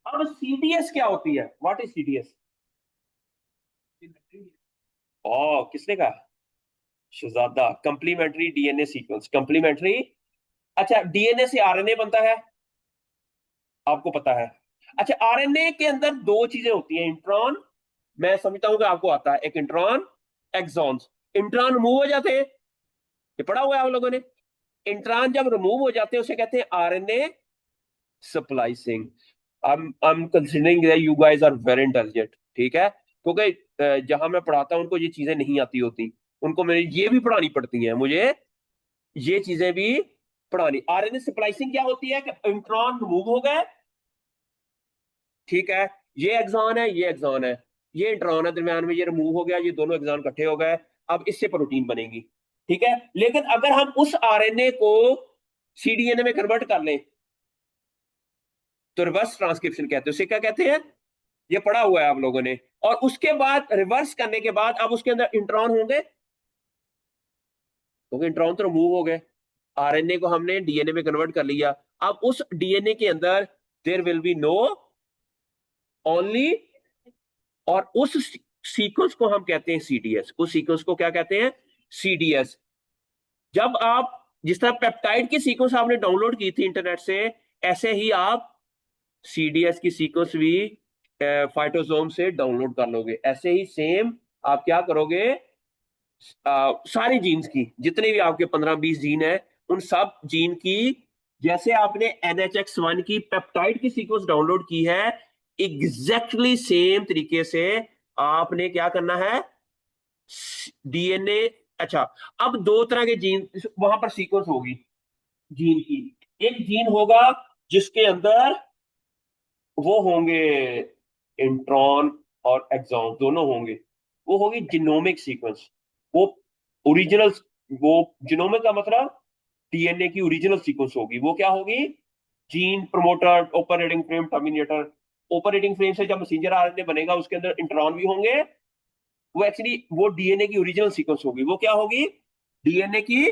अब सीडीएस क्या होती है, व्हाट इज सीडीएस? ओ किसने कहा? Shahzada. Complementary DNA sequence, complementary. अच्छा, डीएनए से आरएनए बनता है, आपको पता है। अच्छा, आरएनए के अंदर दो चीजें होती हैं, इंट्रॉन, मैं समझता हूं कि आपको आता है, एक इंट्रॉन, एक्सॉन्स। इंट्रॉन रिमूव हो जाते हैं, ये पढ़ा हुआ है आप लोगों ने। इंट्रॉन जब रिमूव हो जाते हैं उसे कहते हैं RNA splicing. I'm considering that you guys are very intelligent, ठीक है, क्योंकि जहां मैं पढ़ाता हूं उनको ये चीजें नहीं आती होती, उनको मेरे ये भी पढ़ानी पड़ती हैं मुझे, ये चीजें भी पढ़ानी। आरएनए स्प्लाइसिंग क्या होती है कि इंट्रॉन रिमूव हो गए, ठीक है, ये एक्सॉन है, ये एक्सॉन है, ये इंट्रॉन है दरम्यान में, ये रिमूव हो गया, ये दोनों एक्सॉन इकट्ठे हो गए, अब इससे प्रोटीन बनेगी, ठीक है। लेकिन अगर हम उस आरएनए को सीडीएनए में कन्वर्ट कर लें तो रिवर्स ट्रांसक्रिप्शन कहते हैं, उसे क्या कहते हैं, ये पढ़ा हुआ है आप लोगों ने। और उसके बाद रिवर्स करने के बाद अब उसके अंदर इंट्रॉन होंगे, क्योंकि इंट्रॉन तो रिमूव हो गए, आरएनए को हमने डीएनए में कन्वर्ट कर लिया। अब उस डीएनए के अंदर there will be no only, और उस सीक्वेंस को हम कहते हैं सीडीएस, उस सीक्वेंस को क्या कहते हैं, सीडीएस। जब आप, जिस तरह पेप्टाइड की सीक्वेंस आपने डाउनलोड की थी इंटरनेट से, ऐसे ही आप सीडीएस की सीक्वेंस भी फाइटोसोम से डाउनलोड कर लोगे, ऐसे ही सेम आप क्या करोगे, सारे जीन्स की, जितने भी आपके 15-20 जीन है, उन सब जीन की, जैसे आपने NHX1 की पेप्टाइड की सीक्वेंस डाउनलोड की है, एग्जैक्टली सेम तरीके से आपने क्या करना है, डीएनए। अच्छा, अब दो तरह के जीन वहां पर सीक्वेंस होगी जीन की, एक जीन होगा जिसके अंदर वो होंगे इंट्रॉन और एक्सॉन दोनों होंगे, वो होगी जिनोमिक सीक्वेंस, वो ओरिजिनल, वो जिनोमिक का मतलब डीएनए की ओरिजिनल सीक्वेंस होगी, वो क्या होगी, gene promoter operating frame terminator. Operating frame से जब मैसेंजर आरएनए बनेगा उसके अंदर इंट्रॉन भी होंगे, वो एक्चुअली वो डीएनए की ओरिजिनल सीक्वेंस होगी, वो क्या होगी, डीएनए की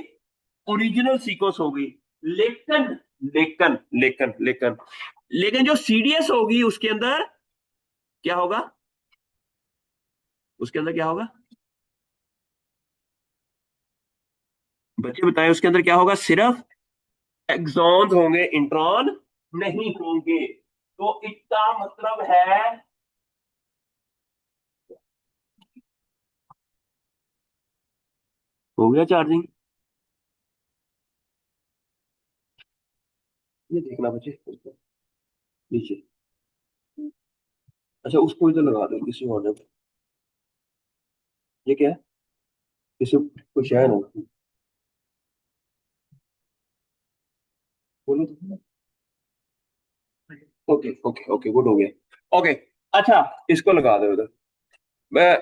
ओरिजिनल सीक्वेंस होगी। लेकिन लेकिन लेकिन लेकिन लेकिन जो सीडीएस होगी उसके अंदर क्या होगा, उसके अंदर क्या होगा, बच्चे बताएं, उसके अंदर क्या होगा, सिर्फ एक्सॉन्स होंगे, इंट्रॉन नहीं होंगे। तो इसका मतलब है, हो गया चार्जिंग, ये देखना बच्चे नीचे। अच्छा, उसको इधर लगा दो किसी और ने, ये क्या है, किसी कुछ है ना, बोलो तो। ओके ओके ओके, गुड हो गया, ओके। अच्छा, इसको लगा दो उधर, मैं,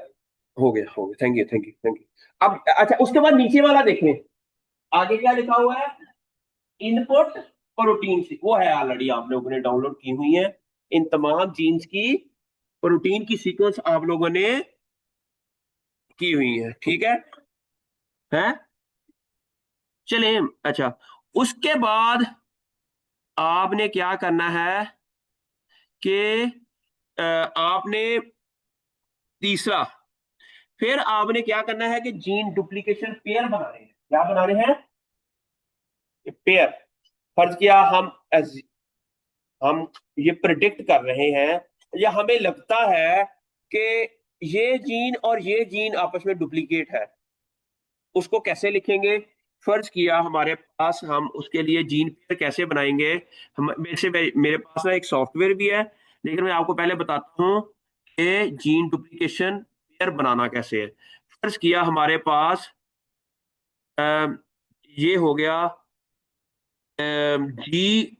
हो गया, thank you thank you thank you. अब अच्छा, उसके बाद नीचे वाला देखें, आगे क्या लिखा हुआ है, इनपुट प्रोटीन सी, वो है ऑलरेडी आप लोगों ने डाउनलोड की हुई है, इन तमाम जीन्स की प्रोटीन की सीक्वेंस आप लोगों ने की हुई है, ठीक है चलिए। अच्छा, उसके बाद आपने क्या करना है कि आपने तीसरा, फिर आपने क्या करना है कि जीन डुप्लीकेशन पेयर बनाने हैं, क्या बनाने हैं, पेयर। फर्ज किया हम ये प्रिडिक्ट कर रहे हैं, या हमें लगता है कि ये जीन और ये जीन आपस में डुप्लीकेट है, उसको कैसे लिखेंगे, फर्ज किया हमारे पास, हम उसके लिए जीन पेयर कैसे बनाएंगे, हम मेरे पास ना एक सॉफ्टवेयर भी है, लेकिन मैं आपको पहले बताता हूँ कि जीन डुप्लीकेशन पेयर बनाना कैसे है। फर्ज किया हमारे पास ये हो गया GHNX1,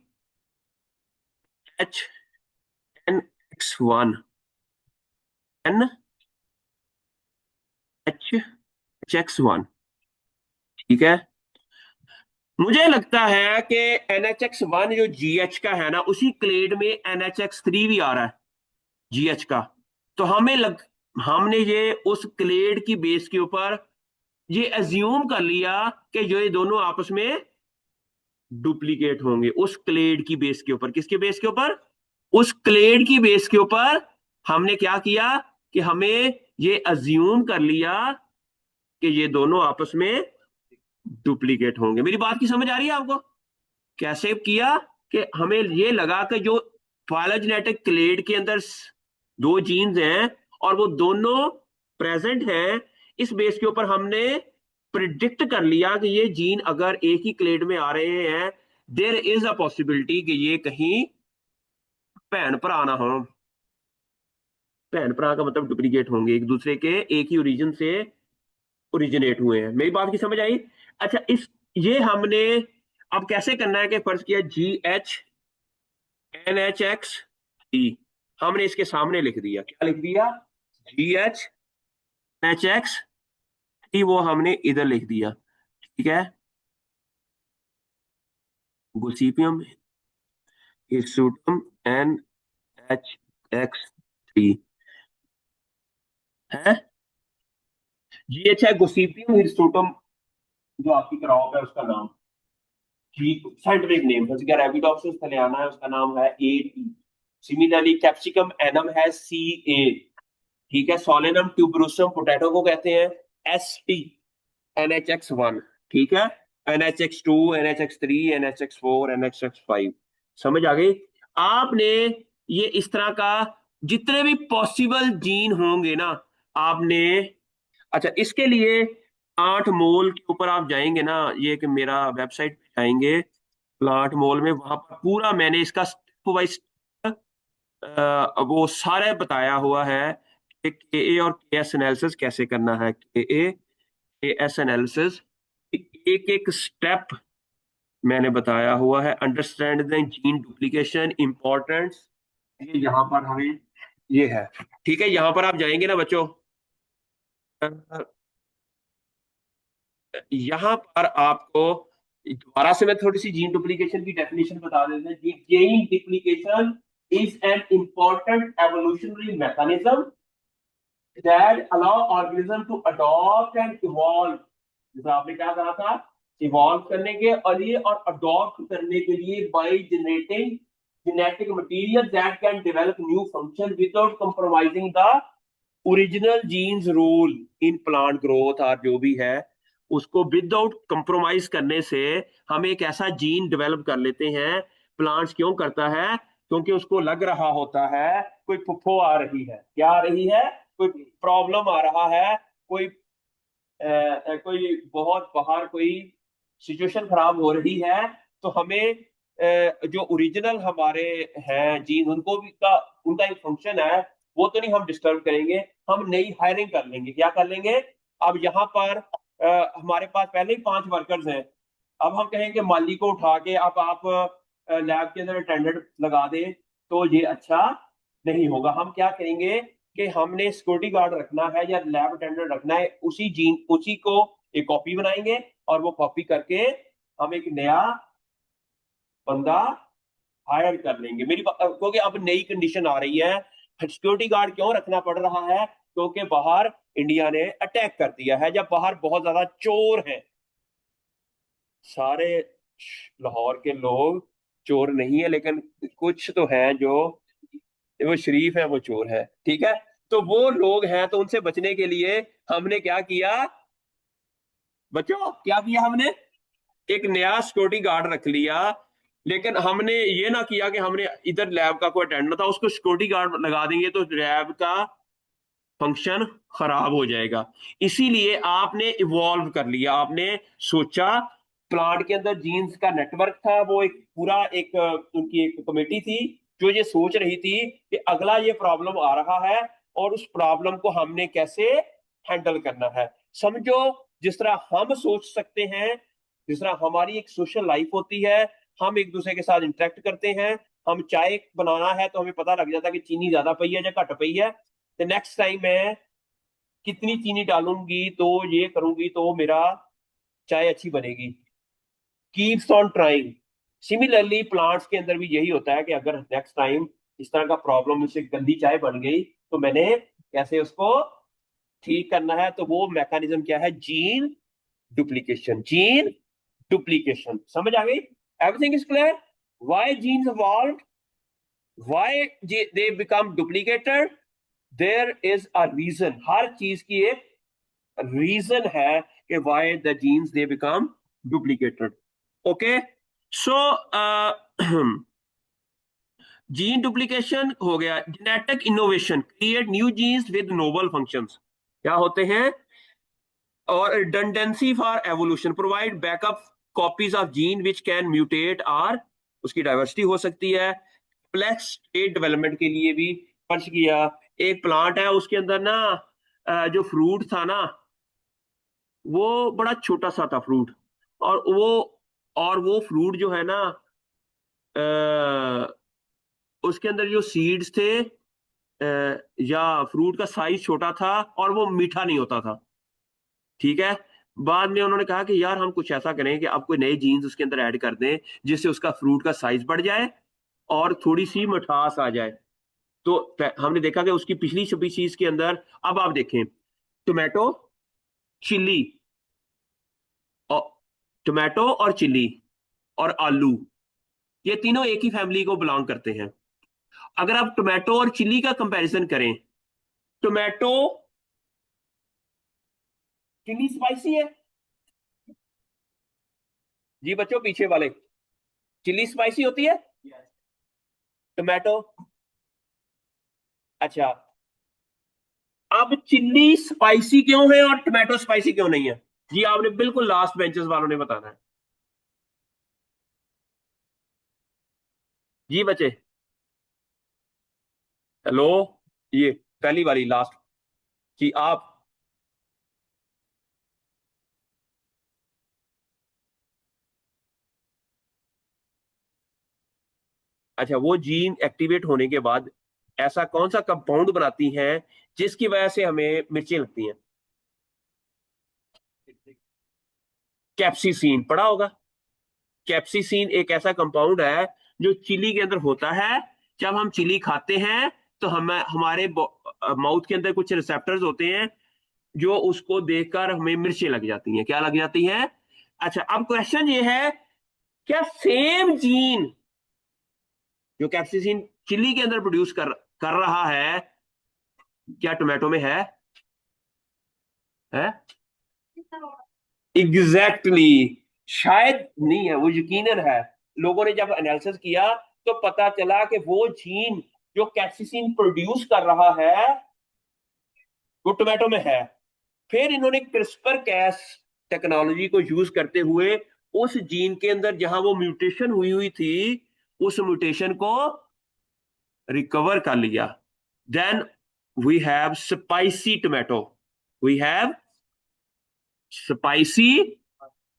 NHX1, ठीक है। मुझे लगता है कि NH1 जो GH का है ना, उसी क्लेड में NH3 भी आ रहा है GH का। तो हमने ये उस क्लेड की बेस के ऊपर ये एज्यूम कर लिया कि जो ये दोनों आपस में डुप्लीकेट होंगे, उस क्लेड की बेस के ऊपर। किसके बेस के ऊपर? उस क्लेड की बेस के ऊपर हमने क्या किया कि हमें ये अज्यूम कर लिया कि ये दोनों आपस में डुप्लीकेट होंगे। मेरी बात की समझ आ रही है आपको? कैसे किया कि हमें ये लगा कि जो फाइलोजेनेटिक क्लेड के अंदर दो जीन्स हैं और वो दोनों प्रेजेंट हैं, इस बेस के ऊपर हमने प्रिडिक्ट कर लिया कि ये जीन अगर एक ही क्लेड में आ रहे हैं, देयर इज अ पॉसिबिलिटी कि ये कहीं भैन भरा ना हो। भैन भरा का मतलब डुप्लीकेट होंगे, एक दूसरे के एक ही ओरिजिन से ओरिजिनेट हुए हैं। मेरी बात की समझ आई? अच्छा, इस ये हमने अब कैसे करना है कि फर्ज किया GH NH हमने इसके सामने लिख दिया। क्या लिख दिया? GH NH वो हमने इधर लिख दिया। ठीक है, गोसिपियम हिरसुटम NH3 है। GH है गोसिपियम हिरसुटम, जो आपकी क्रॉप है उसका नाम, ठीक साइंटिफिक नेम है। रेबिडोप्सिस थलियाना है, उसका नाम है AT। सिमिलरली कैप्सिकम एनम है CA। ठीक है, सोलेनम ट्यूबरोसम पोटैटो को कहते हैं ST, NH1। ठीक है, NH2 NH3 NH4 NH5। समझ आ गई? आपने ये इस तरह का जितने भी पॉसिबल जीन होंगे ना, आपने, अच्छा इसके लिए 8 मोल के ऊपर आप जाएंगे ना, ये कि मेरा वेबसाइट पे जाएंगे प्लांट मोल में, वहां पर पूरा मैंने इसका स्टेप बाय वो सारे बताया हुआ है कि KA और KS एनालिसिस कैसे करना है। KA KS एनालिसिस एक एक स्टेप मैंने बताया हुआ है। Understand the gene duplication importance, ये यहाँ पर हमें ये है। ठीक है, यहाँ पर आप जाएंगे ना बच्चों, यहाँ पर आपको दोबारा से मैं थोड़ी सी जीन डुप्लीकेशन की डेफिनेशन बता देते हैं। Gene duplication is an important evolutionary mechanism that allow organism to adopt and evolve। जैसे आपने क्या कहा था, इवॉल्व करने के और लिए और अडॉप्ट करने के लिए by generating genetic material that can develop new function without compromising the original genes role in plant growth, और जो भी है उसको विदाउट कंप्रोमाइज करने से हम एक ऐसा जीन डेवलप कर लेते हैं। प्लांट्स क्यों करता है? क्योंकि उसको लग रहा होता है कोई फुफ्फो आ रही है। क्या आ रही है? कोई प्रॉब्लम आ रहा है, कोई कोई बहुत बाहर कोई सिचुएशन खराब हो रही है। तो हमें जो ओरिजिनल हमारे हैं जीन, उनको भी का उनका एक फंक्शन है, वो तो नहीं हम डिस्टर्ब करेंगे। हम नई हायरिंग कर लेंगे। क्या कर लेंगे? अब यहाँ पर हमारे पास पहले ही 5 वर्कर्स हैं। अब हम कहेंगे माली को उठा के अब आप लैब के अंदर अटेंडेंट लगा दें, तो ये अच्छा नहीं होगा। हम क्या करेंगे कि हमने सिक्योरिटी गार्ड रखना है या लैब अटेंडेंट रखना है, उसी को एक कॉपी बनाएंगे और वो कॉपी करके हम एक नया बंदा हायर कर लेंगे। क्योंकि अब नई कंडीशन आ रही है। सिक्योरिटी गार्ड क्यों रखना पड़ रहा है? क्योंकि बाहर इंडिया ने अटैक कर दिया है, जब बाहर बहुत ज्यादा चोर हैं। सारे लाहौर के लोग चोर नहीं है, लेकिन कुछ तो हैं जो वो शरीफ है, वो चोर है। ठीक है, तो वो लोग हैं, तो उनसे बचने के लिए हमने क्या किया बच्चों? क्या किया हमने? एक नया सिक्योरिटी गार्ड रख लिया। लेकिन हमने ये ना किया कि हमने इधर लैब का कोई अटेंडर था उसको सिक्योरिटी गार्ड लगा देंगे तो लैब का फंक्शन खराब हो जाएगा। इसीलिए आपने इवॉल्व कर लिया। आपने सोचा, प्लांट के अंदर जीन्स का नेटवर्क था, वो एक पूरा एक उनकी एक कमेटी थी जो ये सोच रही थी कि अगला ये प्रॉब्लम आ रहा है और उस प्रॉब्लम को हमने कैसे हैंडल करना है। समझो, जिस तरह हम सोच सकते हैं, जिस तरह हमारी एक सोशल लाइफ होती है, हम एक दूसरे के साथ इंटरेक्ट करते हैं। हम चाय बनाना है तो हमें पता लग जाता है कि चीनी ज्यादा पई है या घट पई है, तो नेक्स्ट टाइम मैं कितनी चीनी डालूंगी तो ये करूंगी तो मेरा चाय अच्छी बनेगी। Keeps on trying. Similarly plants के अंदर भी यही होता है कि अगर नेक्स्ट टाइम इस तरह का प्रॉब्लम, उससे गंदी चाय बन गई, तो मैंने कैसे उसको ठीक करना है, तो वो मैकेनिज्म क्या है, जीन डुप्लीकेशन। जीन डुप्लीकेशन समझ आ गई? Everything is clear? Why genes evolve, why they become duplicated, there is a reason. हर चीज की एक रीजन है कि why the genes they become duplicated. Okay, so gene duplication हो गया। Genetic innovation, create new genes with novel functions, क्या होते हैं? और redundancy for evolution, provide backup copies of gene which can mutate, और उसकी डाइवर्सिटी हो सकती है। फ्लेक्स स्टेट डेवलपमेंट के लिए भी फर्ज किया। एक प्लांट है, उसके अंदर ना जो फ्रूट था ना, वो बड़ा छोटा सा था फ्रूट, और वो फ्रूट जो है ना, उसके अंदर जो सीड्स थे, या फ्रूट का साइज छोटा था, और वो मीठा नहीं होता था। ठीक है। बाद में उन्होंने कहा कि यार हम कुछ ऐसा करें कि आप कोई नए जीन्स उसके अंदर ऐड कर दें, जिससे उसका फ्रूट का साइज बढ़ जाए और थोड़ी सी मिठास आ जाए। तो हमने देखा कि उसकी पिछली स्पीशीज के अंदर, अब आप देखें, टोमेटो, चिल्ली, और टोमेटो और चिल्ली और आलू, ये तीनों एक ही फैमिली को बिलोंग करते हैं। अगर आप टोमेटो और चिल्ली का कंपैरिजन करें, टोमेटो, चिल्ली स्पाइसी है जी बच्चों, पीछे वाले, चिल्ली स्पाइसी होती है, Yes. टोमेटो। अच्छा, अब चिल्ली स्पाइसी क्यों है और टोमेटो स्पाइसी क्यों नहीं है? जी आपने बिल्कुल लास्ट बेंचेस वालों ने बताना है। जी बच्चे, हेलो, ये पहली वाली लास्ट, जी आप। अच्छा, वो जीन एक्टिवेट होने के बाद ऐसा कौन सा कंपाउंड बनाती हैं जिसकी वजह से हमें मिर्चें लगती हैं? कैप्सिसिन पढ़ा होगा। कैप्सिसिन एक ऐसा कंपाउंड है जो चिली के अंदर होता है। जब हम चिली खाते हैं तो हमारे माउथ के अंदर कुछ रिसेप्टर्स होते हैं जो उसको देखकर हमें मिर्चें लग जाती हैं। क्या लग जाती हैं? अच्छा, अब क्वेश्चन ये है, क्या सेम जीन जो कैप्सिसिन चिली के अंदर प्रोड्यूस कर रहा है, क्या टोमेटो में है? Exactly exactly. शायद नहीं है, वो यकीनन है। लोगों ने जब एनालिसिस किया तो पता चला कि वो जीन जो कैप्सिसिन प्रोड्यूस कर रहा है, वो टोमेटो में है। फिर इन्होंने क्रिस्पर कैस टेक्नोलॉजी को यूज करते हुए उस जीन के अंदर जहां वो म्यूटेशन हुई हुई थी, उस म्यूटेशन को रिकवर कर लिया। Then we have spicy tomato, we have spicy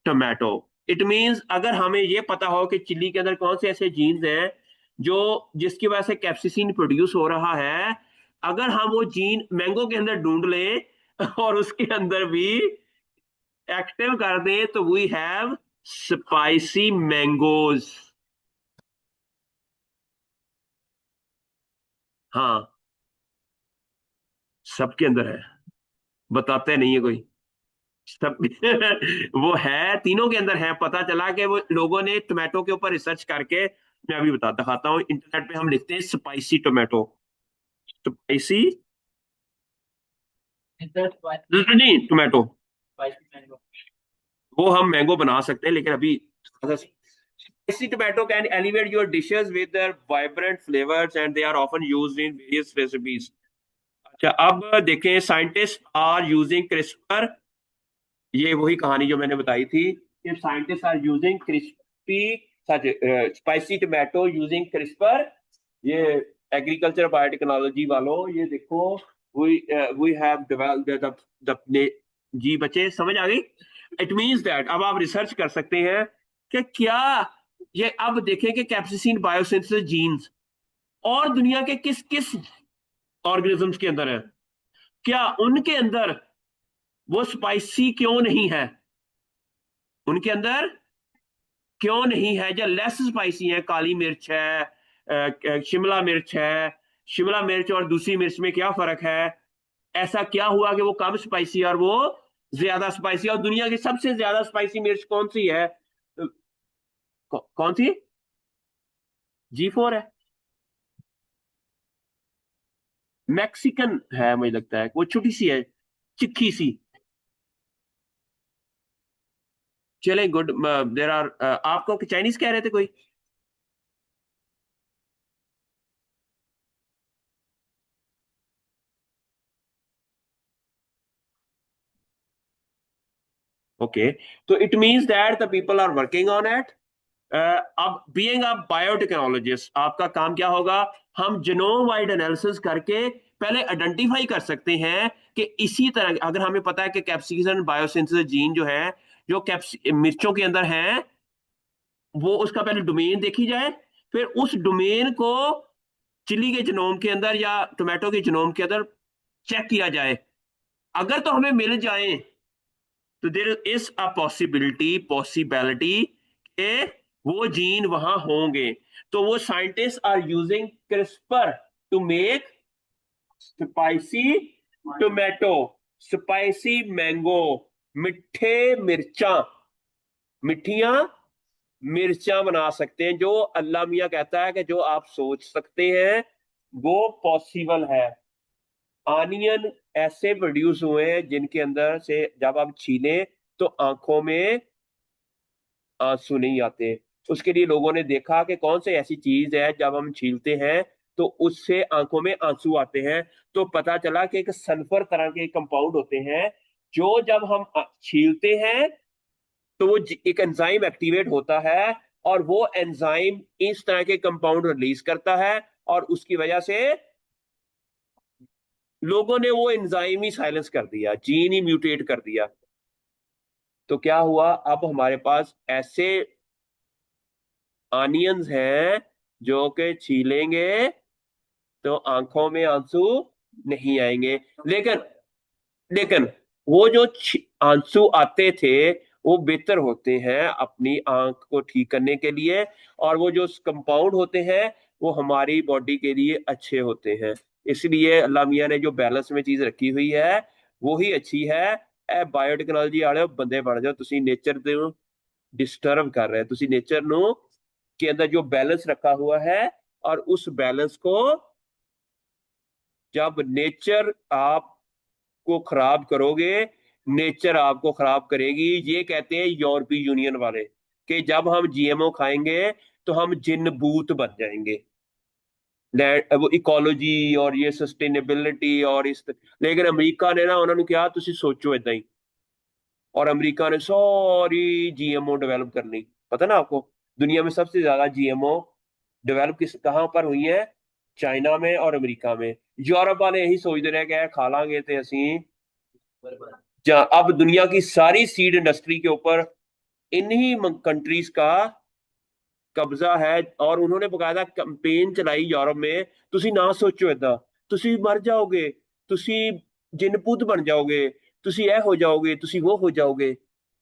tomato. It means अगर हमें ये पता हो कि चिल्ली के अंदर कौन से ऐसे जीन्स हैं जो जिसकी वजह से कैप्सिसिन प्रोड्यूस हो रहा है, अगर हम वो जीन मैंगो के अंदर ढूंढ लें और उसके अंदर भी एक्टिव कर दें, तो वी हैव स्पाइसी मैंगोज। हाँ, सबके अंदर है, बताते नहीं है कोई। सब वो है, तीनों के अंदर है। पता चला कि वो लोगों ने टोमेटो के ऊपर रिसर्च करके, मैं अभी दिखाता हूँ, इंटरनेट पे हम लिखते हैं spicy tomato, spicy Is that spicy? नहीं टोमेटो। Spicy mango. वो हम मैंगो बना सकते हैं, लेकिन अभी spicy tomato can elevate your dishes with their vibrant flavours and they are often used in various recipes. अच्छा, अब देखें, साइंटिस्ट आर यूजिंग क्रिस्पर, ये वही कहानी जो मैंने बताई थी कि scientist are using crispy such spicy tomato using CRISPR. ये एग्रीकल्चर बायोटेक्नोलॉजी वालों, ये देखो, वी हैव डेवलप्ड द जी बच्चे, समझ आ गई? इट मींस दैट अब आप रिसर्च कर सकते हैं कि क्या ये, अब देखें कि कैप्सिसिन बायोसिंथेसिस जीन्स और दुनिया के किस किस ऑर्गेनिजम्स के अंदर है, क्या उनके अंदर वो स्पाइसी क्यों नहीं है? उनके अंदर क्यों नहीं है, जो लेस स्पाइसी है, काली मिर्च है, शिमला मिर्च है, शिमला मिर्च और दूसरी मिर्च में क्या फर्क है? ऐसा क्या हुआ कि वो कम स्पाइसी और वो ज्यादा स्पाइसी? और दुनिया की सबसे ज्यादा स्पाइसी मिर्च कौन सी है? कौन सी? G4 है। मैक्सिकन है, मुझे लगता है वो छोटी सी है, चिक्की सी। चले गुड। देर आर, आपको चाइनीज कह रहे थे कोई? ओके, तो it means that the people are working on it. अब बीइंग अ बायोटेक्नोलॉजिस्ट आपका काम क्या होगा? हम जीनोम वाइड एनालिसिस करके पहले आइडेंटिफाई कर सकते हैं कि इसी तरह, अगर हमें पता है कि कैप्सिकन बायोसिंथेसिस जीन जो है, जो मिर्चों के अंदर है, वो उसका पहले डोमेन देखी जाए, फिर उस डोमेन को चिली के जीनोम के अंदर या टोमेटो के जीनोम के अंदर चेक किया जाए। अगर तो हमें मिल जाए तो देर इज अ पॉसिबिलिटी के वो जीन वहां होंगे। तो वो scientist are using CRISPR to make spicy tomato, spicy mango, मिठे मिर्चा, मिठिया मिर्चा बना सकते हैं। जो अल्लाह मियाँ कहता है कि जो आप सोच सकते हैं वो पॉसिबल है। आनियन ऐसे प्रोड्यूस हुए हैं जिनके अंदर से जब आप छीलें तो आंखों में आंसू नहीं आते। उसके लिए लोगों ने देखा कि कौन सी ऐसी चीज है जब हम छीलते हैं तो उससे आंखों में आंसू आते हैं। तो पता चला कि एक सल्फर तरह के कंपाउंड होते हैं, जो जब हम छीलते हैं तो वो एक एंजाइम एक्टिवेट होता है, और वो एंजाइम इस तरह के कंपाउंड रिलीज करता है, और उसकी वजह से लोगों ने वो एंजाइम ही साइलेंस कर दिया, जीन ही म्यूटेट कर दिया। तो क्या हुआ, अब हमारे पास ऐसे ऑनियंस हैं जो कि छीलेंगे तो आंखों में आंसू नहीं आएंगे। लेकिन लेकिन वो जो आंसू आते थे वो बेहतर होते हैं अपनी आंख को ठीक करने के लिए, और वो जो कंपाउंड होते हैं वो हमारी बॉडी के लिए अच्छे होते हैं। इसलिए अल्लाह मियां ने जो बैलेंस में चीज रखी हुई है वो ही अच्छी है। ए बायोटेक्नोलॉजी वाले बंदे बन जाओ, ਤੁਸੀਂ नेचर ਨੂੰ डिस्टर्ब कर रहे हैं, ਤੁਸੀਂ नेचर ਨੂੰ के अंदर जो बैलेंस रखा हुआ है, और उस बैलेंस को जब नेचर आपको खराब करोगे, नेचर आपको खराब करेगी। ये कहते हैं यूरोपीय यूनियन वाले कि जब हम जीएमओ खाएंगे तो हम जिन बूत बन जाएंगे, वो इकोलॉजी और ये सस्टेनेबिलिटी और इस। लेकिन अमेरिका ने ना उन्होंने क्या, ਤੁਸੀਂ सोचो इदा ही, और अमेरिका ने सारी जीएमओ डेवलप करनी। पता ना आपको, दुनिया में सबसे ज्यादा जीएमओ डेवलप किस कहाँ पर हुई है? चाइना में और अमेरिका में। यूरोप वाले यही सोचते रह गए खा लांगे ते ਅਸੀਂ अब दुनिया की सारी सीड इंडस्ट्री के ऊपर इन्हीं कंट्रीज का कब्जा है। और उन्होंने बकायदा कैंपेन चलाई यूरोप में, ਤੁਸੀਂ ਨਾ ਸੋਚੋ ਏਦਾਂ, ਤੁਸੀਂ मर जाओगे, ਤੁਸੀਂ जिनपुत बन जाओगे, ਤੁਸੀਂ ਇਹ हो जाओगे, ਤੁਸੀਂ वो हो जाओगे।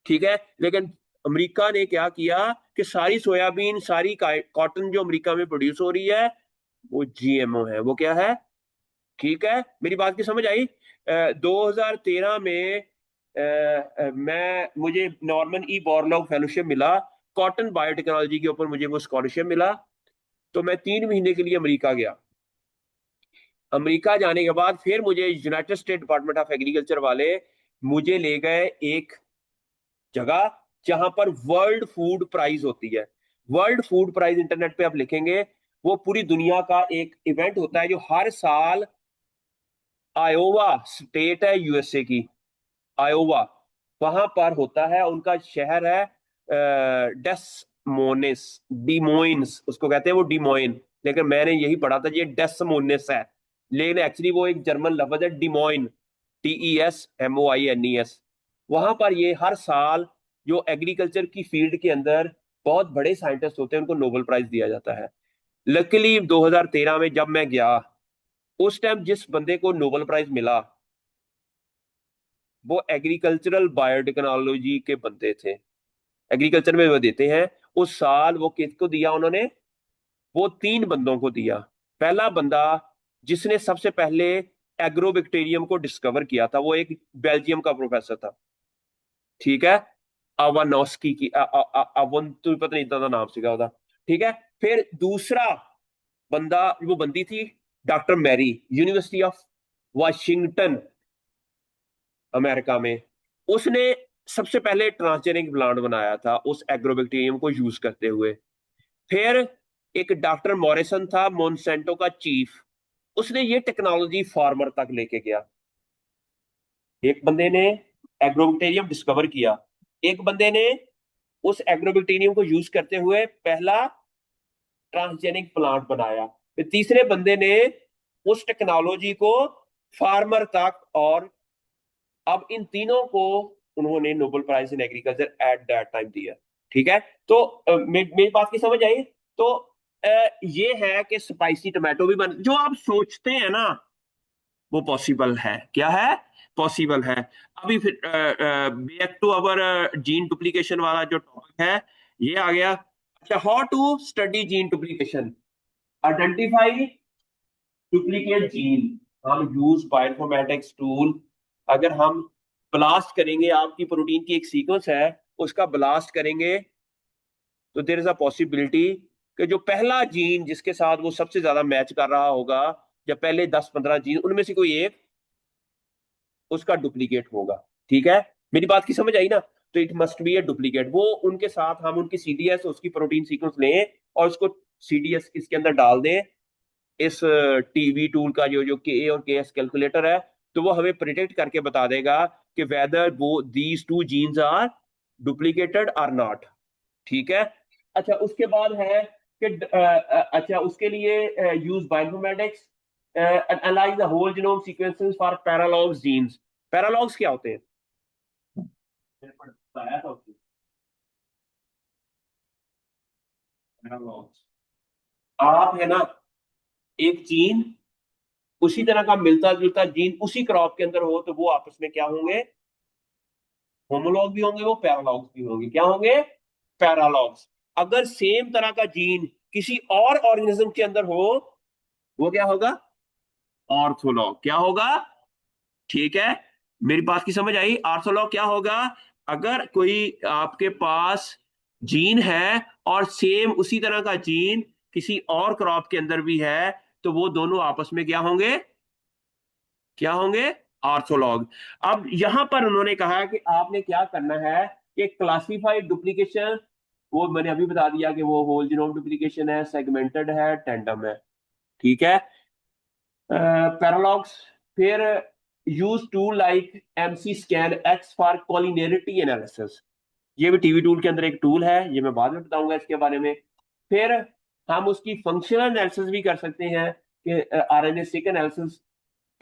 ठीक है, लेकिन अमेरिका ने क्या किया कि सारी सोयाबीन, सारी कॉटन जो अमेरिका में प्रोड्यूस हो रही है वो जीएमओ है। वो क्या है? ठीक है, मेरी बात की समझ आई? 2013 में मैं मुझे नॉर्मन ई बोरलॉग फेलोशिप मिला, कॉटन बायोटेक्नोलॉजी के ऊपर मुझे वो स्कॉलरशिप मिला। तो मैं 3 महीने के लिए अमेरिका गया। अमेरिका जाने के बाद फिर मुझे United state department of agriculture वाले मुझे ले गए एक जगह जहां पर वर्ल्ड फूड प्राइज होती है। वर्ल्ड फूड प्राइज इंटरनेट पे आप लिखेंगे, वो पूरी दुनिया का एक इवेंट होता है जो हर साल, आयोवा स्टेट है यूएसए की, आयोवा, वहां पर होता है। उनका शहर है डेसमोनिस, डिमोइन्स उसको कहते हैं, वो डिमोइन। लेकिन मैंने यही पढ़ा था ये डेसमोनिस है, लेकिन एक्चुअली वो एक जर्मन लफ्ज है, डिमोइन, TESMOINES। वहां पर ये हर साल जो एग्रीकल्चर की फील्ड के अंदर बहुत बड़े साइंटिस्ट होते हैं उनको नोबेल प्राइज दिया जाता है। लकीली 2013 में जब मैं गया, उस टाइम जिस बंदे को नोबेल प्राइज मिला वो एग्रीकल्चरल बायोटेक्नोलॉजी के बंदे थे। एग्रीकल्चर में वो देते हैं, उस साल वो किसको दिया उन्होंने? वो 3 बंदों को दिया। पहला बंदा जिसने सबसे पहले एग्रोबैक्टीरियम को डिस्कवर किया था, वो एक बेल्जियम का प्रोफेसर था, ठीक है, अवानोस्की की अवन तो पता नहीं इतना नाम सीखा होता, ठीक है। फिर दूसरा बंदा, वो बंदी थी doctor Mary, university of Washington, America में। उसने सबसे पहले ट्रांसजेनिक प्लांट बनाया था उस एग्रोबैक्टीरियम को यूज करते हुए। फिर एक डॉक्टर मॉरिसन था, मोनसेंटो का चीफ, उसने ये टेक्नोलॉजी फार्मर तक लेके गया। एक बंदे ने एग्रोबैक्टीरियम डिस्कवर किया, एक बंदे ने उस एग्रोबैक्टीरियम को यूज करते हुए पहला ट्रांसजेनिक प्लांट बनाया, फिर तीसरे बंदे ने उस टेक्नोलॉजी को फार्मर तक, और अब इन तीनों को उन्होंने Nobel prize in agriculture at that time दिया। ठीक है, तो मेरी बात की समझ आई? तो ये है कि स्पाइसी टोमेटो भी बन, जो आप सोचते हैं ना वो पॉसिबल है। क्या है? पॉसिबल है। अभी फिर back to our gene duplication वाला जो टॉपिक है, ये आ गया। अच्छा, how to study gene duplication, identify duplicate gene. हम यूज बायोइन्फॉर्मेटिक्स टूल। अगर हम ब्लास्ट करेंगे, आपकी प्रोटीन की एक सीक्वेंस है, उसका ब्लास्ट करेंगे, तो देर इज अ पॉसिबिलिटी कि जो पहला जीन जिसके साथ वो सबसे ज्यादा मैच कर रहा होगा, या पहले 10-15 जीन उनमें से कोई एक उसका डुप्लीकेट होगा। ठीक है, मेरी बात की समझ आई ना? तो it must be a duplicate. वो उनके साथ हम उनकी सीडीएस, उसकी प्रोटीन सीक्वेंस लें और उसको सीडीएस इसके अंदर डाल दें, इस टीवी टूल का जो के ए और के एस कैलकुलेटर है, तो वो हमें प्रिडिक्ट करके बता देगा कि वेदर वो these two genes are duplicated or not. ठीक है। अच्छा, उसके बाद है कि अच्छा, उसके लिए use bioinformatics analyse the whole genome sequences for paralogs genes. Paralogs क्या होते हैं? बताया था उसने। पैरालॉग्स, आप है ना, एक जीन, उसी तरह का मिलता जुलता जीन उसी क्रॉप के अंदर हो, तो वो आपस में क्या होंगे? होमोलॉग भी होंगे, वो पैरालॉग्स भी होंगे। क्या होंगे? पैरालॉग्स। अगर सेम तरह का जीन किसी और ऑर्गेनिज्म के अंदर हो, वो क्या होगा? ऑर्थोलॉग। क्या होगा? ठीक है, मेरी बात की समझ आई? ऑर्थोलॉग क्या होगा? अगर कोई आपके पास जीन है और सेम उसी तरह का जीन किसी और क्रॉप के अंदर भी है, तो वो दोनों आपस में क्या होंगे? क्या होंगे? ऑर्थोलॉग। अब यहां पर उन्होंने कहा कि आपने क्या करना है कि क्लासिफाइड डुप्लीकेशन, वो मैंने अभी बता दिया कि वो होल जीनोम डुप्लीकेशन है, सेगमेंटेड है, टैंडम है। ठीक है। पैरालॉग्स, फिर use tool like MC scan X for collinearity analysis. ये भी टीवी टूल के अंदर एक टूल है, ये मैं बाद में बताऊंगा इसके बारे में। फिर हम उसकी फंक्शनल एनालिसिस भी कर सकते हैं कि आरएनए सीक एनालिसिस।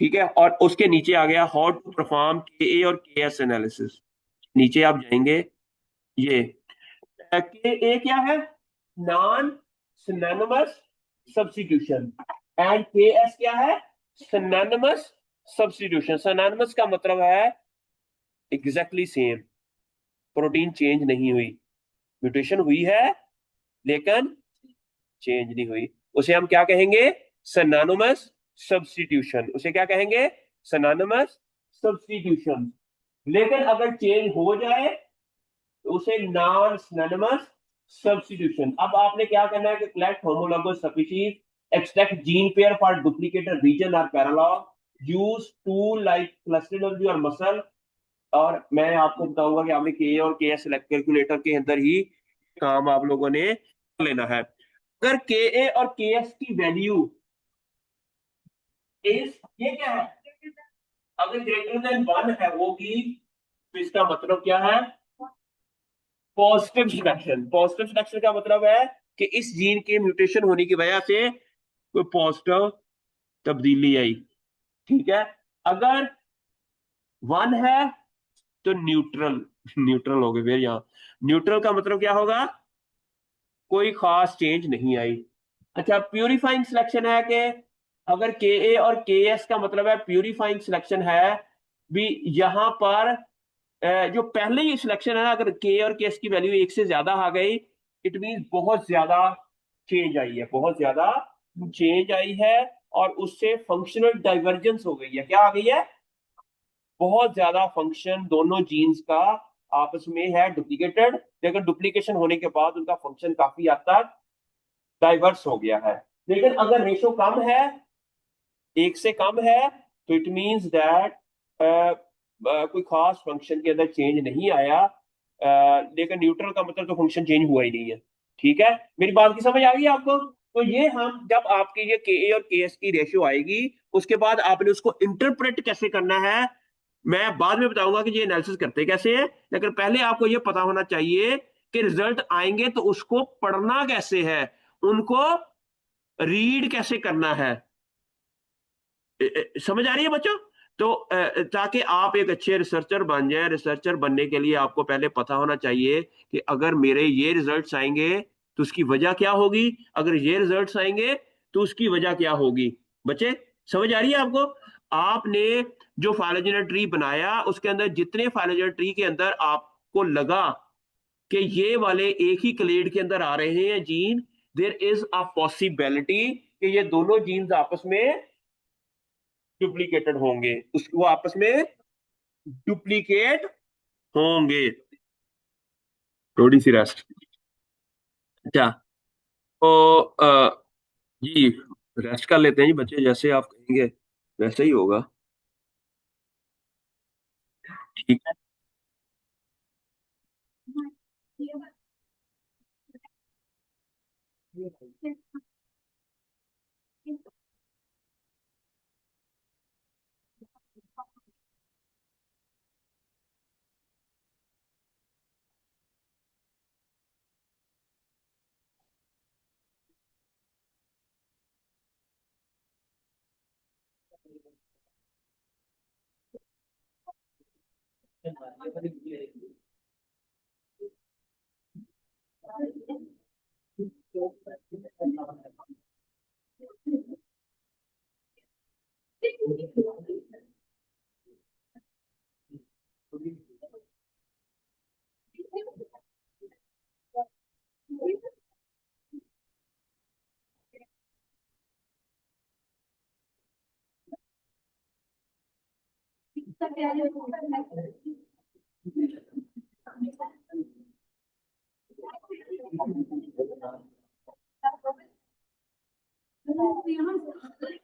ठीक है, और उसके नीचे आ गया हाउ टू परफॉर्म के ए और के एस एनालिसिस। नीचे आप जाएंगे, ये के ए क्या है? Non synonymous substitution. एंड के एस क्या है? Synonymous substitution. सिनोनिमस का मतलब है एग्जैक्टली सेम, प्रोटीन चेंज नहीं हुई, म्यूटेशन हुई है लेकिन चेंज नहीं हुई, उसे हम क्या कहेंगे? Synonymous substitution. उसे क्या कहेंगे? Synonymous substitution. लेकिन अगर चेंज हो जाए तो उसे नॉन सिनोनिमस सब्स्टिट्यूशन। अब आपने क्या करना है कि collect homologous species, extract gene pair for duplicated region और paralog, use tool like clusterology और मसल। और मैं आपको बताऊंगा कि आपने के और के एस कैलकुलेटर के अंदर ही काम आप लोगों ने लेना है। अगर के ए और के एस की वैल्यू इस, ये क्या है, अगर ग्रेटर देन 1 है वो भी, तो इसका मतलब क्या है? Positive selection. पॉजिटिव सिलेक्शन का मतलब है कि इस जीन के म्यूटेशन होने की वजह से कोई पॉजिटिव तब्दीली आई। ठीक है। अगर 1 है तो न्यूट्रल। न्यूट्रल हो गए। फिर यहाँ न्यूट्रल का मतलब क्या होगा? कोई खास चेंज नहीं आई। अच्छा, प्यूरिफाइंग सिलेक्शन है कि अगर के ए और के एस का मतलब है प्यूरिफाइंग सिलेक्शन है भी, यहां पर जो पहले ही सिलेक्शन है, अगर के और के एस की वैल्यू 1 से ज्यादा आ गई, इट मीन बहुत ज्यादा चेंज आई है, बहुत ज्यादा चेंज आई है, और उससे फंक्शनल डाइवर्जेंस हो गई है। क्या आ गई है? बहुत ज्यादा फंक्शन दोनों जीन्स का आपस में है डुप्लीकेटेड, लेकिन डुप्लीकेशन होने के बाद उनका फंक्शन काफी हद तक डाइवर्स हो गया है। लेकिन अगर रेशो कम है, एक से कम है, तो इट मींस दैट कोई खास फंक्शन के अंदर चेंज नहीं आया। लेकिन न्यूट्रल का मतलब तो फंक्शन चेंज हुआ ही नहीं है। ठीक है, मेरी बात की समझ आ गई आपको? तो ये हम जब आपकी ये के ए और के एस की रेशियो आएगी, उसके बाद आपने उसको इंटरप्रेट कैसे करना है मैं बाद में बताऊंगा कि ये एनालिसिस करते कैसे है। लेकिन पहले आपको ये पता होना चाहिए कि रिजल्ट आएंगे तो उसको पढ़ना कैसे है, उनको रीड कैसे करना है। समझ आ रही है बच्चों? तो ताकि आप एक अच्छे रिसर्चर बन जाए, रिसर्चर बनने के लिए आपको पहले पता होना चाहिए कि अगर मेरे ये रिजल्ट्स आएंगे तो उसकी वजह क्या होगी, अगर ये रिजल्ट्स आएंगे तो उसकी वजह क्या होगी। बच्चे, समझ आ रही है आपको? आपने जो फाइलोजेनेटिक ट्री बनाया, उसके अंदर जितने फाइलोजेनेटिक ट्री के अंदर आपको लगा कि ये वाले एक ही क्लेड के अंदर आ रहे हैं gene, there is a possibility कि ये दोनों जीन्स आपस में डुप्लीकेटेड होंगे, वो आपस में डुप्लीकेट होंगे। थोड़ी सी रेस्ट। अच्छा, तो जी रेस्ट कर लेते हैं जी बच्चे, जैसे आप कहेंगे वैसे ही होगा। ठीक है।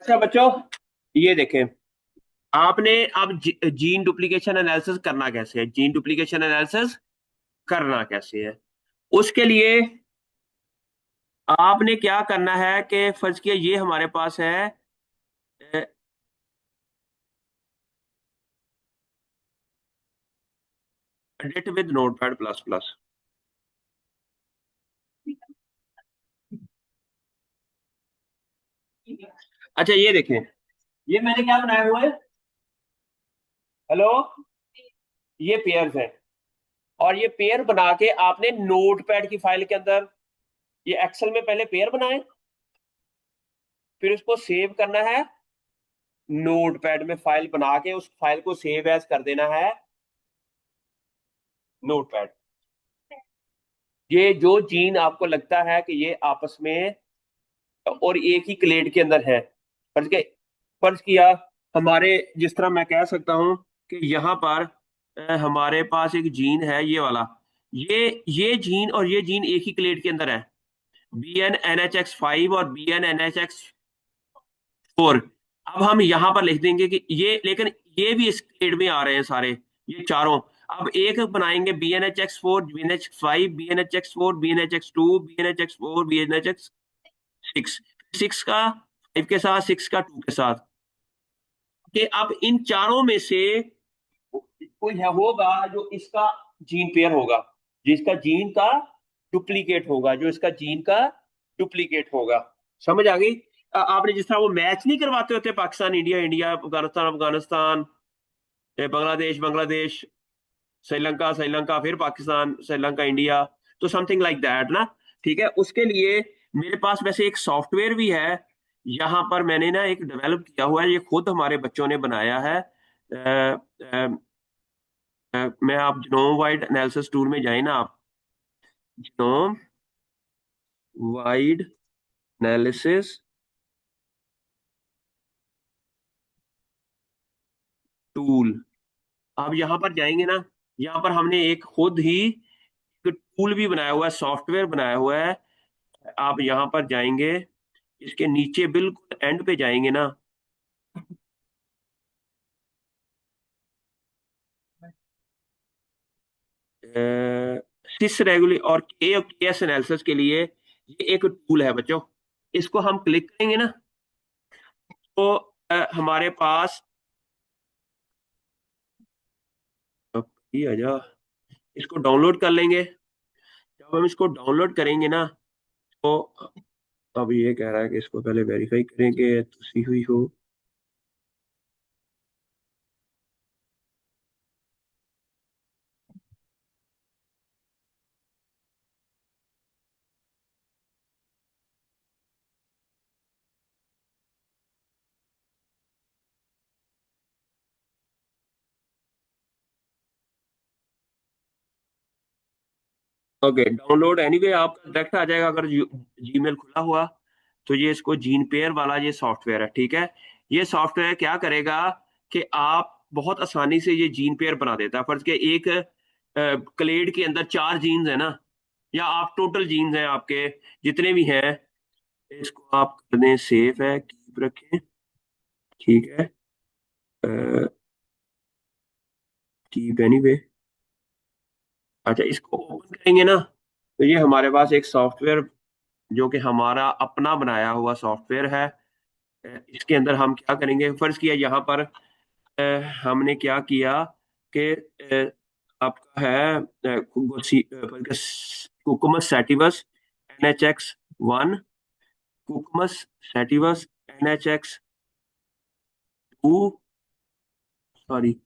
अच्छा बच्चों, ये देखें, आपने अब जीन डुप्लीकेशन एनालिसिस करना कैसे है, जीन डुप्लीकेशन एनालिसिस करना कैसे है। उसके लिए आपने क्या करना है कि फर्ज किया ये हमारे पास है, edit with notepad plus plus. अच्छा ये देखें, ये मैंने क्या बनाया हुआ है, हेलो, ये पेयर्स है, और ये पेयर बना के आपने नोटपैड की फाइल के अंदर, ये एक्सेल में पहले पेयर बनाए, फिर उसको सेव करना है, नोटपैड में फाइल बना के उस फाइल को सेव एज कर देना है नोटपैड। ये जो जीन आपको लगता है कि ये आपस में और एक ही क्लेड के अंदर है, फर्ज के, फर्ज किया हमारे, जिस तरह मैं कह सकता हूं कि यहाँ पर हमारे पास एक जीन है ये वाला, ये जीन और ये जीन एक ही क्लेड के अंदर है, BN NHX5 और BN NHX4। अब हम यहां पर लिख देंगे कि ये, लेकिन ये भी इस ग्रेड में आ रहे हैं सारे, ये चारों। अब एक बनाएंगे BN NHX4, BN NHX5, BN NHX4, BN NHX2, BN NHX4, BN NHX6, six का फाइव के साथ, सिक्स का टू के साथ, कि अब इन चारों में से कोई है होगा जो इसका जीन पेयर होगा, जिसका जीन का डुप्लीकेट होगा, जो इसका जीन का डुप्लीकेट होगा। समझ आ गई? आपने जिस तरह वो मैच नहीं करवाते होते, पाकिस्तान इंडिया, इंडिया अफगानिस्तान, अफगानिस्तान, बांग्लादेश बांग्लादेश, श्रीलंका श्रीलंका, फिर पाकिस्तान, श्रीलंका, इंडिया, तो समथिंग लाइक दैट ना। ठीक है, उसके लिए मेरे पास वैसे एक सॉफ्टवेयर भी है, यहाँ पर मैंने ना एक डेवलप किया हुआ है, ये खुद हमारे बच्चों ने बनाया है। मैं, आप जिनोम वाइड एनालिसिस टूल में जाए ना, आप जिनोम वाइड एनालिसिस टूल। अब यहां पर जाएंगे ना, यहां पर हमने एक खुद ही एक टूल भी बनाया हुआ है, सॉफ्टवेयर बनाया हुआ है। आप यहां पर जाएंगे, इसके नीचे बिल्कुल एंड पे जाएंगे ना, सिस रेगुलर और के एस एनालिसिस के लिए ये एक टूल है बच्चों। इसको हम क्लिक करेंगे ना, तो हमारे पास, ये आ जा, इसको डाउनलोड कर लेंगे। जब हम इसको डाउनलोड करेंगे ना, तो अब ये कह रहा है कि इसको पहले वेरीफाई करेंगे तो सी हुई हो। ओके, डाउनलोड एनीवे आपका डायरेक्ट आ जाएगा अगर जीमेल खुला हुआ। तो ये इसको जीन पेयर वाला ये सॉफ्टवेयर है, ठीक है। ये सॉफ्टवेयर क्या करेगा कि आप बहुत आसानी से ये जीन पेयर बना देता है। फर्ज के एक क्लेड के अंदर 4 जीन्स है ना, या आप टोटल जीन्स हैं आपके जितने भी हैं, इसको आप कर दें सेफ है, कीप रखें, ठीक है, कीप एनीवे। अच्छा, इसको ओपन करेंगे ना, तो ये हमारे पास एक सॉफ्टवेयर जो कि हमारा अपना बनाया हुआ सॉफ्टवेयर है। इसके अंदर हम क्या करेंगे, फर्ज किया यहाँ पर हमने क्या किया कि आपका है cucumis sativus NH1, cucumis sativus NH2, sorry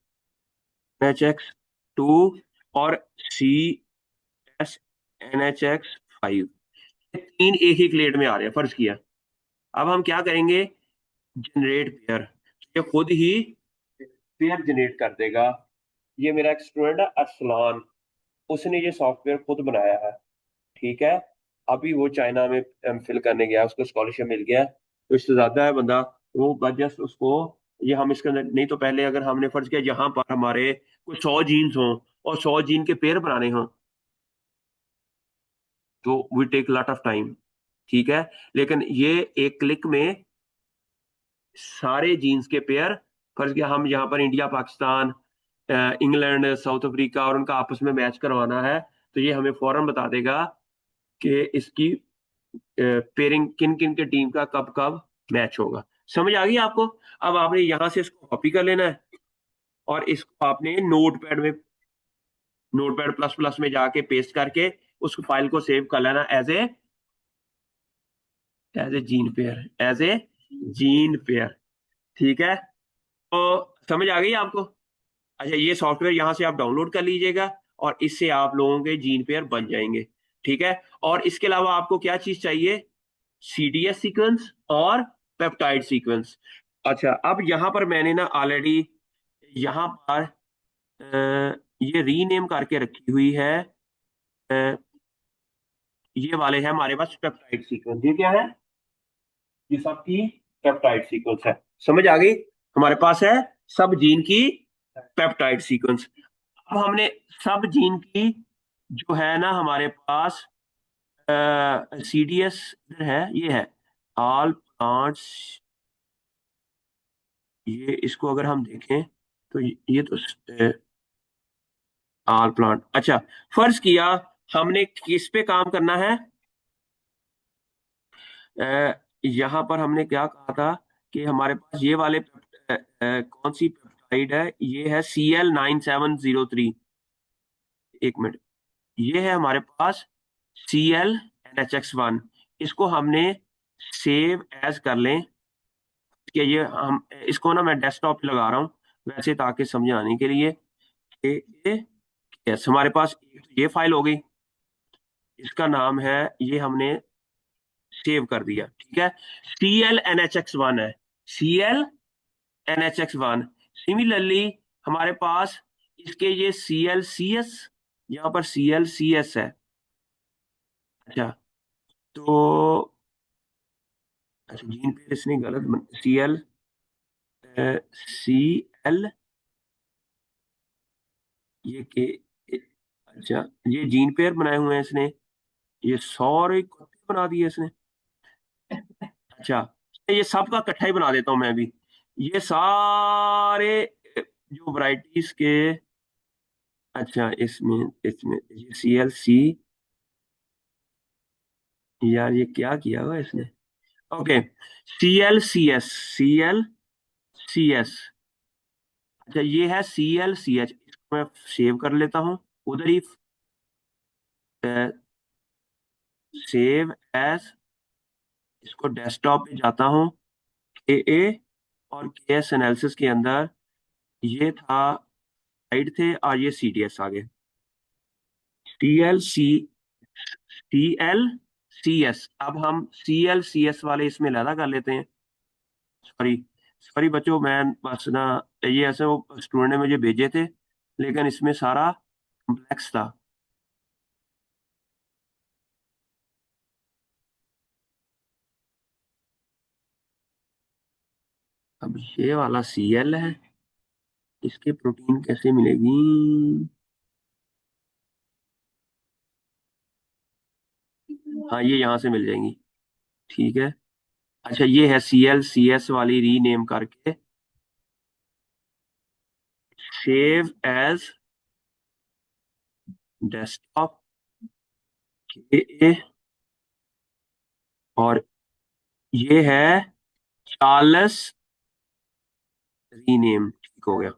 NH2, और CS NH5। तीन एक ही क्लेड में आ रहे हैं फर्ज किया। अब हम क्या करेंगे, जनरेट पेयर, ये खुद ही पेयर जनरेट कर देगा। ये मेरा एक स्टूडेंट है अरसलान, उसने ये सॉफ्टवेयर खुद बनाया है, ठीक है। अभी वो चाइना में फिल करने गया, उसको स्कॉलरशिप मिल गया, तो इससे ज्यादा है बंदा। वो बस जस्ट उसको, ये हम इसके अंदर नहीं, तो पहले अगर हमने फर्ज किया यहाँ पर हमारे कुछ 100 जीन्स हों और 100 जीन के पेयर बनाने हों, तो we take lot of time, ठीक है। लेकिन ये एक क्लिक में सारे जीन्स के पेयर, फर्ज किया हम यहाँ पर India Pakistan England south Africa और उनका आपस में मैच करवाना है, तो ये हमें फौरन बता देगा कि इसकी पेयरिंग किन किन के टीम का कब कब मैच होगा। समझ आ गई आपको? अब आपने यहां से इसको कॉपी कर लेना है और इसको आपने नोट पैड प्लस प्लस में जाके पेस्ट करके उस फाइल को सेव कर लेना as a gene pair, as a gene pair, ठीक है। तो समझ आ गई आपको? अच्छा, ये सॉफ्टवेयर यहां से आप डाउनलोड कर लीजिएगा और इससे आप लोगों के जीन पेयर बन जाएंगे, ठीक है। और इसके अलावा आपको क्या चीज चाहिए, CDS सीक्वेंस और पेप्टाइड सीक्वेंस। अच्छा, अब यहां पर मैंने ना ऑलरेडी यहां पर ये रीनेम करके रखी हुई है। अ, ये वाले हैं हमारे पास पेप्टाइड सीक्वेंस। ये क्या है, ये सबकी पेप्टाइड सीक्वेंस है। समझ आ गई? हमारे पास है सब जीन की पेप्टाइड सीक्वेंस। अब हमने सब जीन की जो है ना हमारे पास CDS इधर है, ये है ऑल प्लांट्स। ये इसको अगर हम देखें तो ये तो ऑल प्लांट। अच्छा, फर्ज किया हमने किस पे काम करना है, यहाँ पर हमने क्या कहा था कि हमारे पास ये वाले कौन सी पेप्टाइड है, ये है CL9703। एक मिनट, ये है हमारे पास CL NHX1। इसको हमने सेव एज कर लें कि ये हम इसको ना मैं डेस्कटॉप पे लगा रहा हूँ वैसे, ताकि समझाने के लिए कि ये यस हमारे पास ये फाइल हो गई, इसका नाम है, ये हमने सेव कर दिया, ठीक है। CL NHX1 है, CL NHX1। सिमिलरली हमारे पास इसके ये CLCS, यहाँ पर CLCS है। अच्छा, तो अच्छा, जीन पेयर इसने गलत, CL ये के, अच्छा ये जीन पेयर बनाए हुए हैं इसने, ये सारे कॉपी बना दिए इसने। अच्छा, ये सब का इकट्ठा ही बना देता हूं मैं भी, ये सारे जो वैरायटीज के। अच्छा, इसमें इसमें ये CLC, यार ये क्या किया हुआ है इसने। Okay, CLCS। अच्छा, ये है CLCH, इसको मैं सेव कर लेता हूँ उधर ही, सेव एज, इसको डेस्कटॉप पे जाता हूँ, ए और केएस एनालिसिस के अंदर ये था, साइड थे और ये CDS आ गए, CLCS। अब हम CLCS वाले इसमें लैदा कर लेते हैं। सॉरी, सॉरी बच्चों, मैं बस ना, ये ऐसे वो स्टूडेंट ने मुझे भेजे थे, लेकिन इसमें सारा कम्प्लेक्स था। अब ये वाला CL है, इसके प्रोटीन कैसे मिलेगी। हाँ, ये यहाँ से मिल जाएंगी, ठीक है। अच्छा, ये है CLCS वाली, रीनेम करके सेव एज डेस्कटॉप के, और ये है चार्ल्स, रीनेम, ठीक हो गया।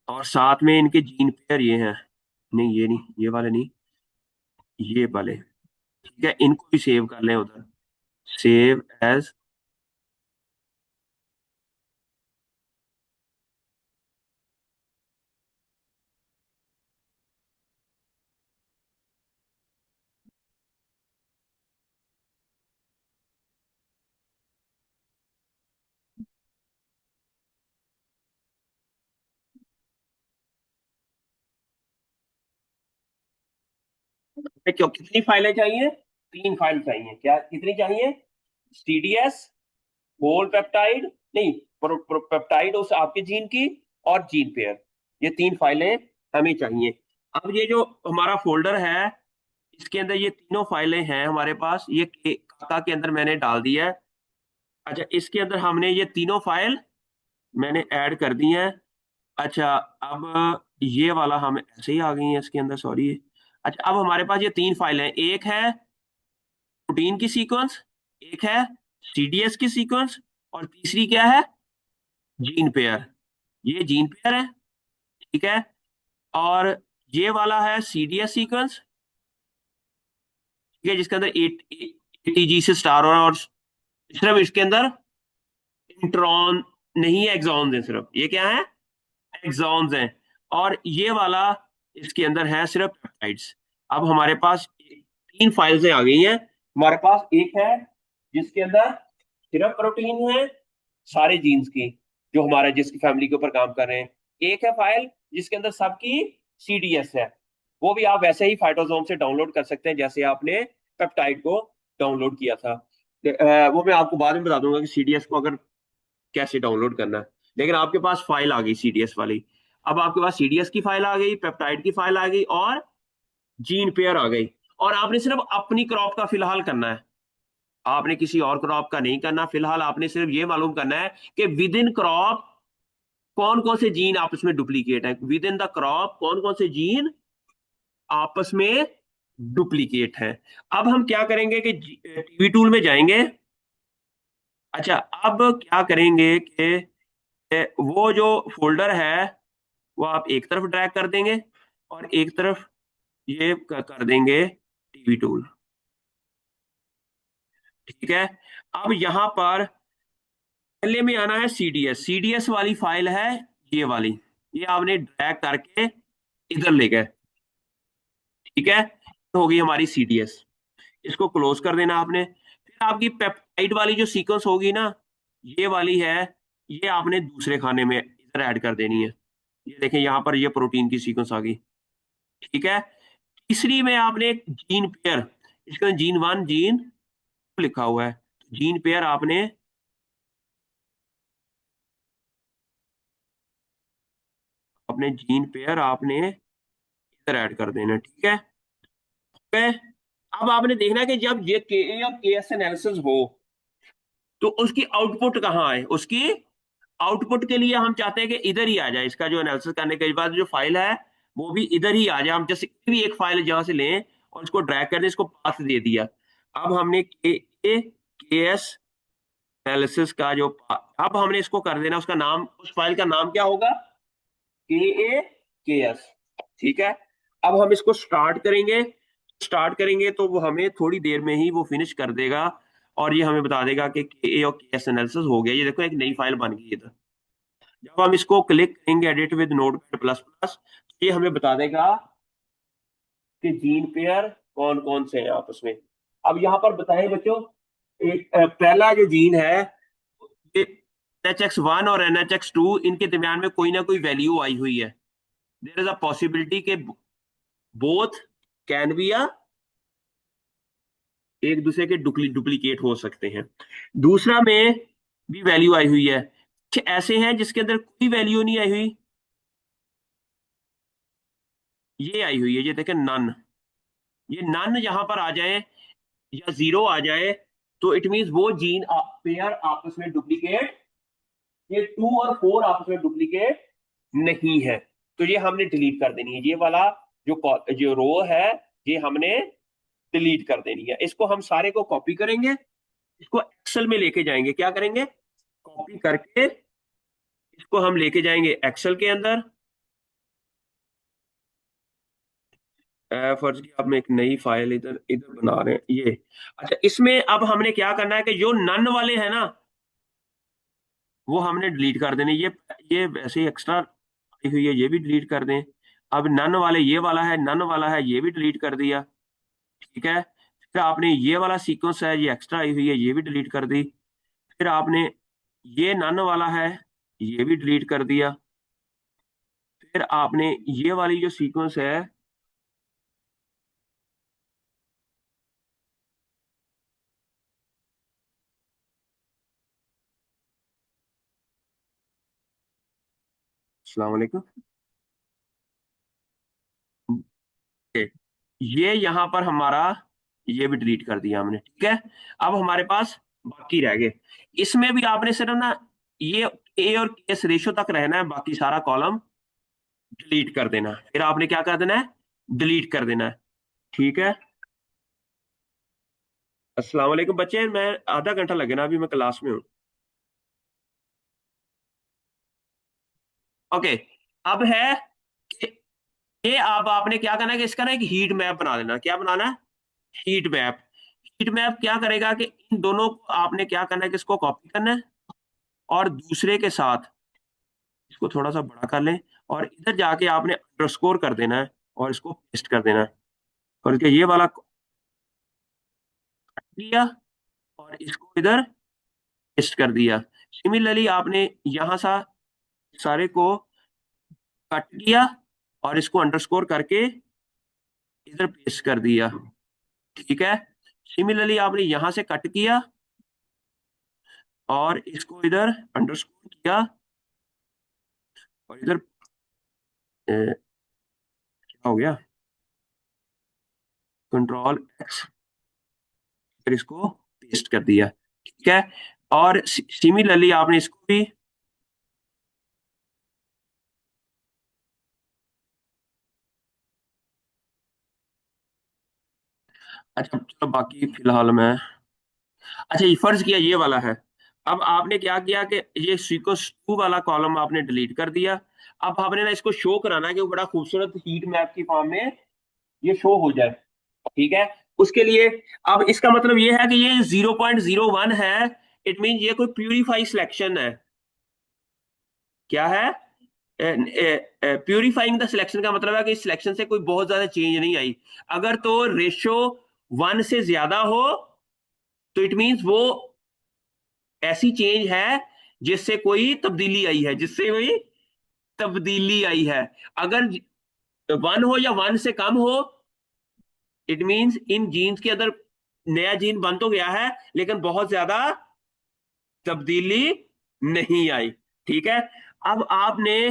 और साथ में इनके जीन पेयर ये हैं, नहीं ये नहीं, ये वाले नहीं, ये वाले, ठीक है, इनको भी सेव कर लें उधर, सेव एज। क्यों, कितनी फाइलें चाहिए, 3 फाइल चाहिए, क्या कितनी चाहिए, CDS, होल पेप्टाइड, नहीं, पेप्टाइड उस आपके जीन की, और जीन पेयर, ये 3 फाइलें हमें चाहिए। अब ये जो हमारा फोल्डर है, इसके अंदर ये तीनों फाइलें हैं हमारे पास, ये काका के अंदर मैंने डाल दिया है। अच्छा, इसके अंदर हमने ये तीनों फाइल मैंने ऐड कर दी हैं। अच्छा, अब ये वाला हम ऐसे ही आ गई है इसके अंदर, सॉरी। अच्छा, अब हमारे पास ये 3 फाइलें हैं, एक है प्रोटीन की सीक्वेंस, एक है CDS की सीक्वेंस, और तीसरी क्या है, जीन पेयर। ये जीन पेयर है, ठीक है। और ये वाला है CDS सीक्वेंस, ठीक है, जिसके अंदर ATG से स्टार और सिर्फ इसके अंदर इंट्रॉन नहीं है, एक्सॉन्स हैं सिर्फ, ये क्या है, एक्सॉन्स हैं। और ये वाला इसके अंदर है सिर्फ पेप्टाइड्स। अब हमारे पास 3 फाइल्स आ गई हैं हमारे पास। एक है जिसके अंदर सिर्फ प्रोटीन है, सारे जीन्स की, जो हमारे जिसकी फैमिली के ऊपर काम कर रहे हैं। एक है फाइल जिसके अंदर सबकी CDS है, वो भी आप वैसे ही फाइटोसोम से डाउनलोड कर सकते हैं जैसे आपने पेप्टाइड को डाउनलोड किया था। वो मैं आपको बाद में बता दूंगा कि CDS को अगर कैसे डाउनलोड करना है। लेकिन आपके पास फाइल आ गई CDS वाली। अब आपके पास CDS की फाइल आ गई, पेप्टाइड की फाइल आ गई, और जीन पेयर आ गई। और आपने सिर्फ अपनी क्रॉप का फिलहाल करना है, आपने किसी और क्रॉप का नहीं करना। फिलहाल आपने सिर्फ ये मालूम करना है कि विद इन क्रॉप कौन कौन से जीन आपस में डुप्लीकेट है, विद इन द क्रॉप कौन कौन से जीन आपस में डुप्लीकेट है। अब हम क्या करेंगे कि टीवी टूल में जाएंगे। अच्छा, अब क्या करेंगे कि वो जो फोल्डर है वो आप एक तरफ ड्रैग कर देंगे, और एक तरफ ये कर देंगे टीवी टूल, ठीक है। अब यहां पर पहले में आना है CDS वाली फाइल है, ये वाली, ये आपने ड्रैग करके इधर ले गए, ठीक है, तो होगी हमारी CDS। इसको क्लोज कर देना आपने। फिर आपकी पेप्टाइड वाली जो सीक्वेंस होगी ना, ये वाली है, ये आपने दूसरे खाने में इधर ऐड कर देनी है। ये देखें, यहाँ पर ये प्रोटीन की सीक्वेंस आ गई, ठीक है। तीसरी में आपने एक जीन पेयर, इसका जीन 1 जीन 2 लिखा हुआ है, जीन पेयर अपने जीन पेयर आपने इधर ऐड कर देना, ठीक है। अब आपने देखना है कि जब ये के और के एस एनालिसिस हो तो उसकी आउटपुट कहाँ आए। उसकी आउटपुट के लिए हम चाहते हैं कि इधर ही आ जाए, इसका जो एनालिसिस करने के बाद जो फाइल है वो भी इधर ही आ जाए। हम जैसे भी एक फाइल जहां से लें और इसको ड्रैग कर दें, इसको पाथ दे दिया। अब हमने के एस एनालिसिस का जो अब हमने इसको कर देना, उसका नाम, उस फाइल का नाम क्या होगा, के एस, ठीक है। अब हम इसको स्टार्ट करेंगे तो वो हमें थोड़ी देर में ही वो फिनिश कर देगा और ये हमें बता देगा कि के और के एस एनालिसिस हो गया। ये देखो एक नई फाइल बन गई इधर। जब हम इसको क्लिक करेंगे edit with notepad plus plus, ये हमें बता देगा कि जीन पेयर कौन कौन से हैं आपस में। अब यहाँ पर बताएं बच्चों, एक पहला जो जीन है, NHX1 और NHX2, इनके दरमियान में कोई ना कोई वैल्यू आई हुई है। देयर इज अ पॉसिबिलिटी के बोथ कैन बी अ, एक दूसरे के डुप्लीकेट हो सकते हैं। दूसरा में भी वैल्यू आई हुई है, कुछ ऐसे हैं जिसके अंदर कोई वैल्यू नहीं आई हुई, ये आई हुई है, ये देखें नन। ये नन यहां पर आ जाए या जीरो आ जाए तो इट मींस वो जीन पेयर आपस में डुप्लीकेट, ये 2 और 4 आपस में डुप्लीकेट नहीं है। तो ये हमने डिलीट कर देनी है, ये वाला जो रो है ये हमने डिलीट कर देनी है। इसको हम सारे को कॉपी करेंगे, इसको एक्सेल में लेके जाएंगे। क्या करेंगे, कॉपी करके इसको हम लेके जाएंगे एक्सेल के अंदर। फर्ज की आप में एक नई फाइल इधर इधर बना रहे हैं ये। अच्छा, इसमें अब हमने क्या करना है कि जो नन वाले हैं ना वो हमने डिलीट कर देने। ये वैसे ही एक्स्ट्रा आई हुई है, ये भी डिलीट कर दें। अब नन वाले, ये वाला है नन वाला है, ये भी डिलीट कर दिया, ठीक है। फिर आपने ये वाला सीक्वेंस है, ये एक्स्ट्रा आई हुई है, ये भी डिलीट कर दी। फिर आपने ये नन वाला है, ये भी डिलीट कर दिया। फिर आपने ये वाली जो सीक्वेंस है, अस्सलाम वालेकुम, ये यहां पर हमारा, ये भी डिलीट कर दिया हमने, ठीक है। अब हमारे पास बाकी रह गए। इसमें भी आपने सिर्फ ना ये ए और केस रेशो तक रहना है, बाकी सारा कॉलम डिलीट कर देना है। फिर आपने क्या कर देना है, डिलीट कर देना है, ठीक है। अस्सलाम वालेकुम बच्चे, मैं आधा घंटा लगेगा, अभी मैं क्लास में हूँ। ओके, अब है कि ये अब आपने क्या करना है कि इसका ना एक हीट मैप बना देना। क्या बनाना है, हीट मैप। हीट मैप क्या करेगा कि इन दोनों को आपने क्या करना है कि इसको कॉपी करना है और दूसरे के साथ इसको थोड़ा सा बड़ा कर लें और इधर जाके आपने अंडरस्कोर कर देना है और इसको पेस्ट कर देना है। और इसके ये वाला कट किया और इसको इधर पेस्ट कर दिया। सिमिलरली आपने यहां सा सारे को कट किया और इसको अंडरस्कोर करके इधर पेस्ट कर दिया, ठीक है। सिमिलरली आपने यहां से कट किया और इसको इधर अंडरस्कोर किया और इधर क्या हो गया, कंट्रोल X, फिर इसको पेस्ट कर दिया, ठीक है। और सिमिलरली आपने इसको भी, अच्छा चलो बाकी फिलहाल मैं, अच्छा ये फर्ज किया ये वाला है। अब आपने क्या किया कि ये सीक्वेंस 2 वाला कॉलम आपने डिलीट कर दिया। अब आपने ना इसको शो कराना है कि वो बड़ा खूबसूरत हीट मैप की फॉर्म में ये शो हो जाए, ठीक है। उसके लिए अब इसका मतलब ये है कि ये 0.01 है, इट मीन ये कोई प्यूरिफाई सिलेक्शन है। क्या है, प्यूरिफाइंग द सिलेक्शन का मतलब है कि इस सिलेक्शन से कोई बहुत ज्यादा चेंज नहीं आई। अगर तो रेशो 1 से ज्यादा हो तो इट मींस वो ऐसी चेंज है जिससे कोई तब्दीली आई है, जिससे कोई तब्दीली आई है। अगर 1 हो या 1 से कम हो इट मींस इन जीन्स के अंदर नया जीन बन तो गया है लेकिन बहुत ज्यादा तब्दीली नहीं आई। ठीक है, अब आपने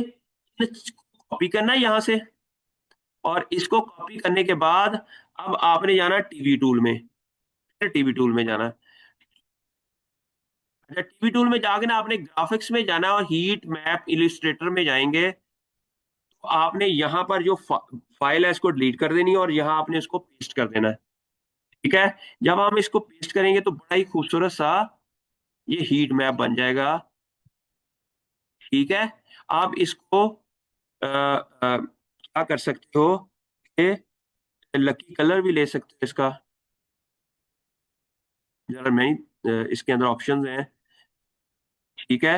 कॉपी करना है यहां से, और इसको कॉपी करने के बाद अब आपने जाना टीवी टूल में। टीवी टूल में जाना है। अच्छा, टीवी टूल में जाके ना आपने ग्राफिक्स में जाना है और हीट मैप इलिस्ट्रेटर में जाएंगे, तो आपने यहाँ पर जो फाइल है इसको डिलीट कर देनी है और यहाँ आपने इसको पेस्ट कर देना है। ठीक है, जब हम इसको पेस्ट करेंगे तो बड़ा ही खूबसूरत सा ये हीट मैप बन जाएगा। ठीक है, आप इसको क्या कर सकते हो कि लकी कलर भी ले सकते हो इसका। जरा नहीं, इसके अंदर ऑप्शंस हैं। ठीक है,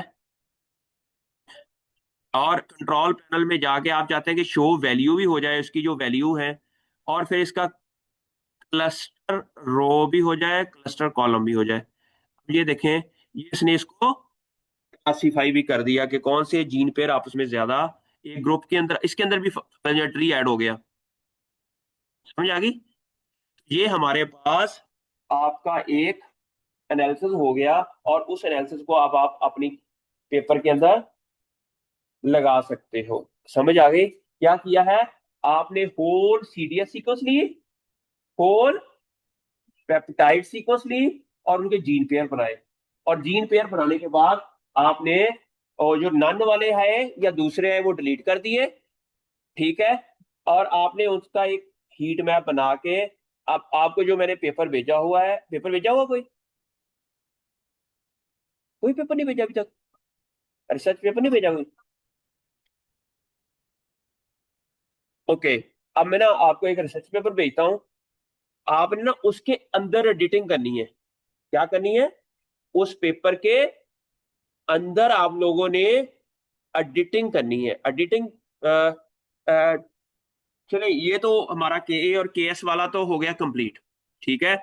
और कंट्रोल पैनल में जाके आप चाहते हैं कि शो वैल्यू भी हो जाए, इसकी जो वैल्यू है, और फिर इसका क्लस्टर रो भी हो जाए, क्लस्टर कॉलम भी हो जाए। अब ये देखें, ये इसने इसको क्लासीफाई भी कर दिया कि कौन से जीन पेयर आपस में ज्यादा एक ग्रुप के अंदर, इसके अंदर भी ट्री ऐड हो गया। समझ आ गई? ये हमारे पास आपका एक एनालिसिस हो गया, और उस एनालिसिस को अब आप अपनी पेपर के अंदर लगा सकते हो। समझ आ गई? क्या किया है आपने? होल सीडीएस सीक्वेंस ली, होल पेप्टाइड सीक्वेंस ली, और उनके जीन पेयर बनाए, और जीन पेयर बनाने के बाद आपने और जो नन वाले हैं या दूसरे हैं वो डिलीट कर दिए। ठीक है, और आपने उसका एक हीट मैप बना के, अब आपको जो मैंने पेपर भेजा हुआ है, पेपर भेजा हुआ कोई? कोई पेपर नहीं भेजा अभी तक? रिसर्च पेपर नहीं भेजा कोई? ओके, अब मैं ना आपको एक रिसर्च पेपर भेजता हूँ। आपने ना उसके अंदर एडिटिंग करनी है। क्या करनी है? उस पेपर के अंदर आप लोगों ने एडिटिंग करनी है। एडिटिंग, चलिए, ये तो हमारा के ए और के एस वाला तो हो गया कंप्लीट। ठीक है,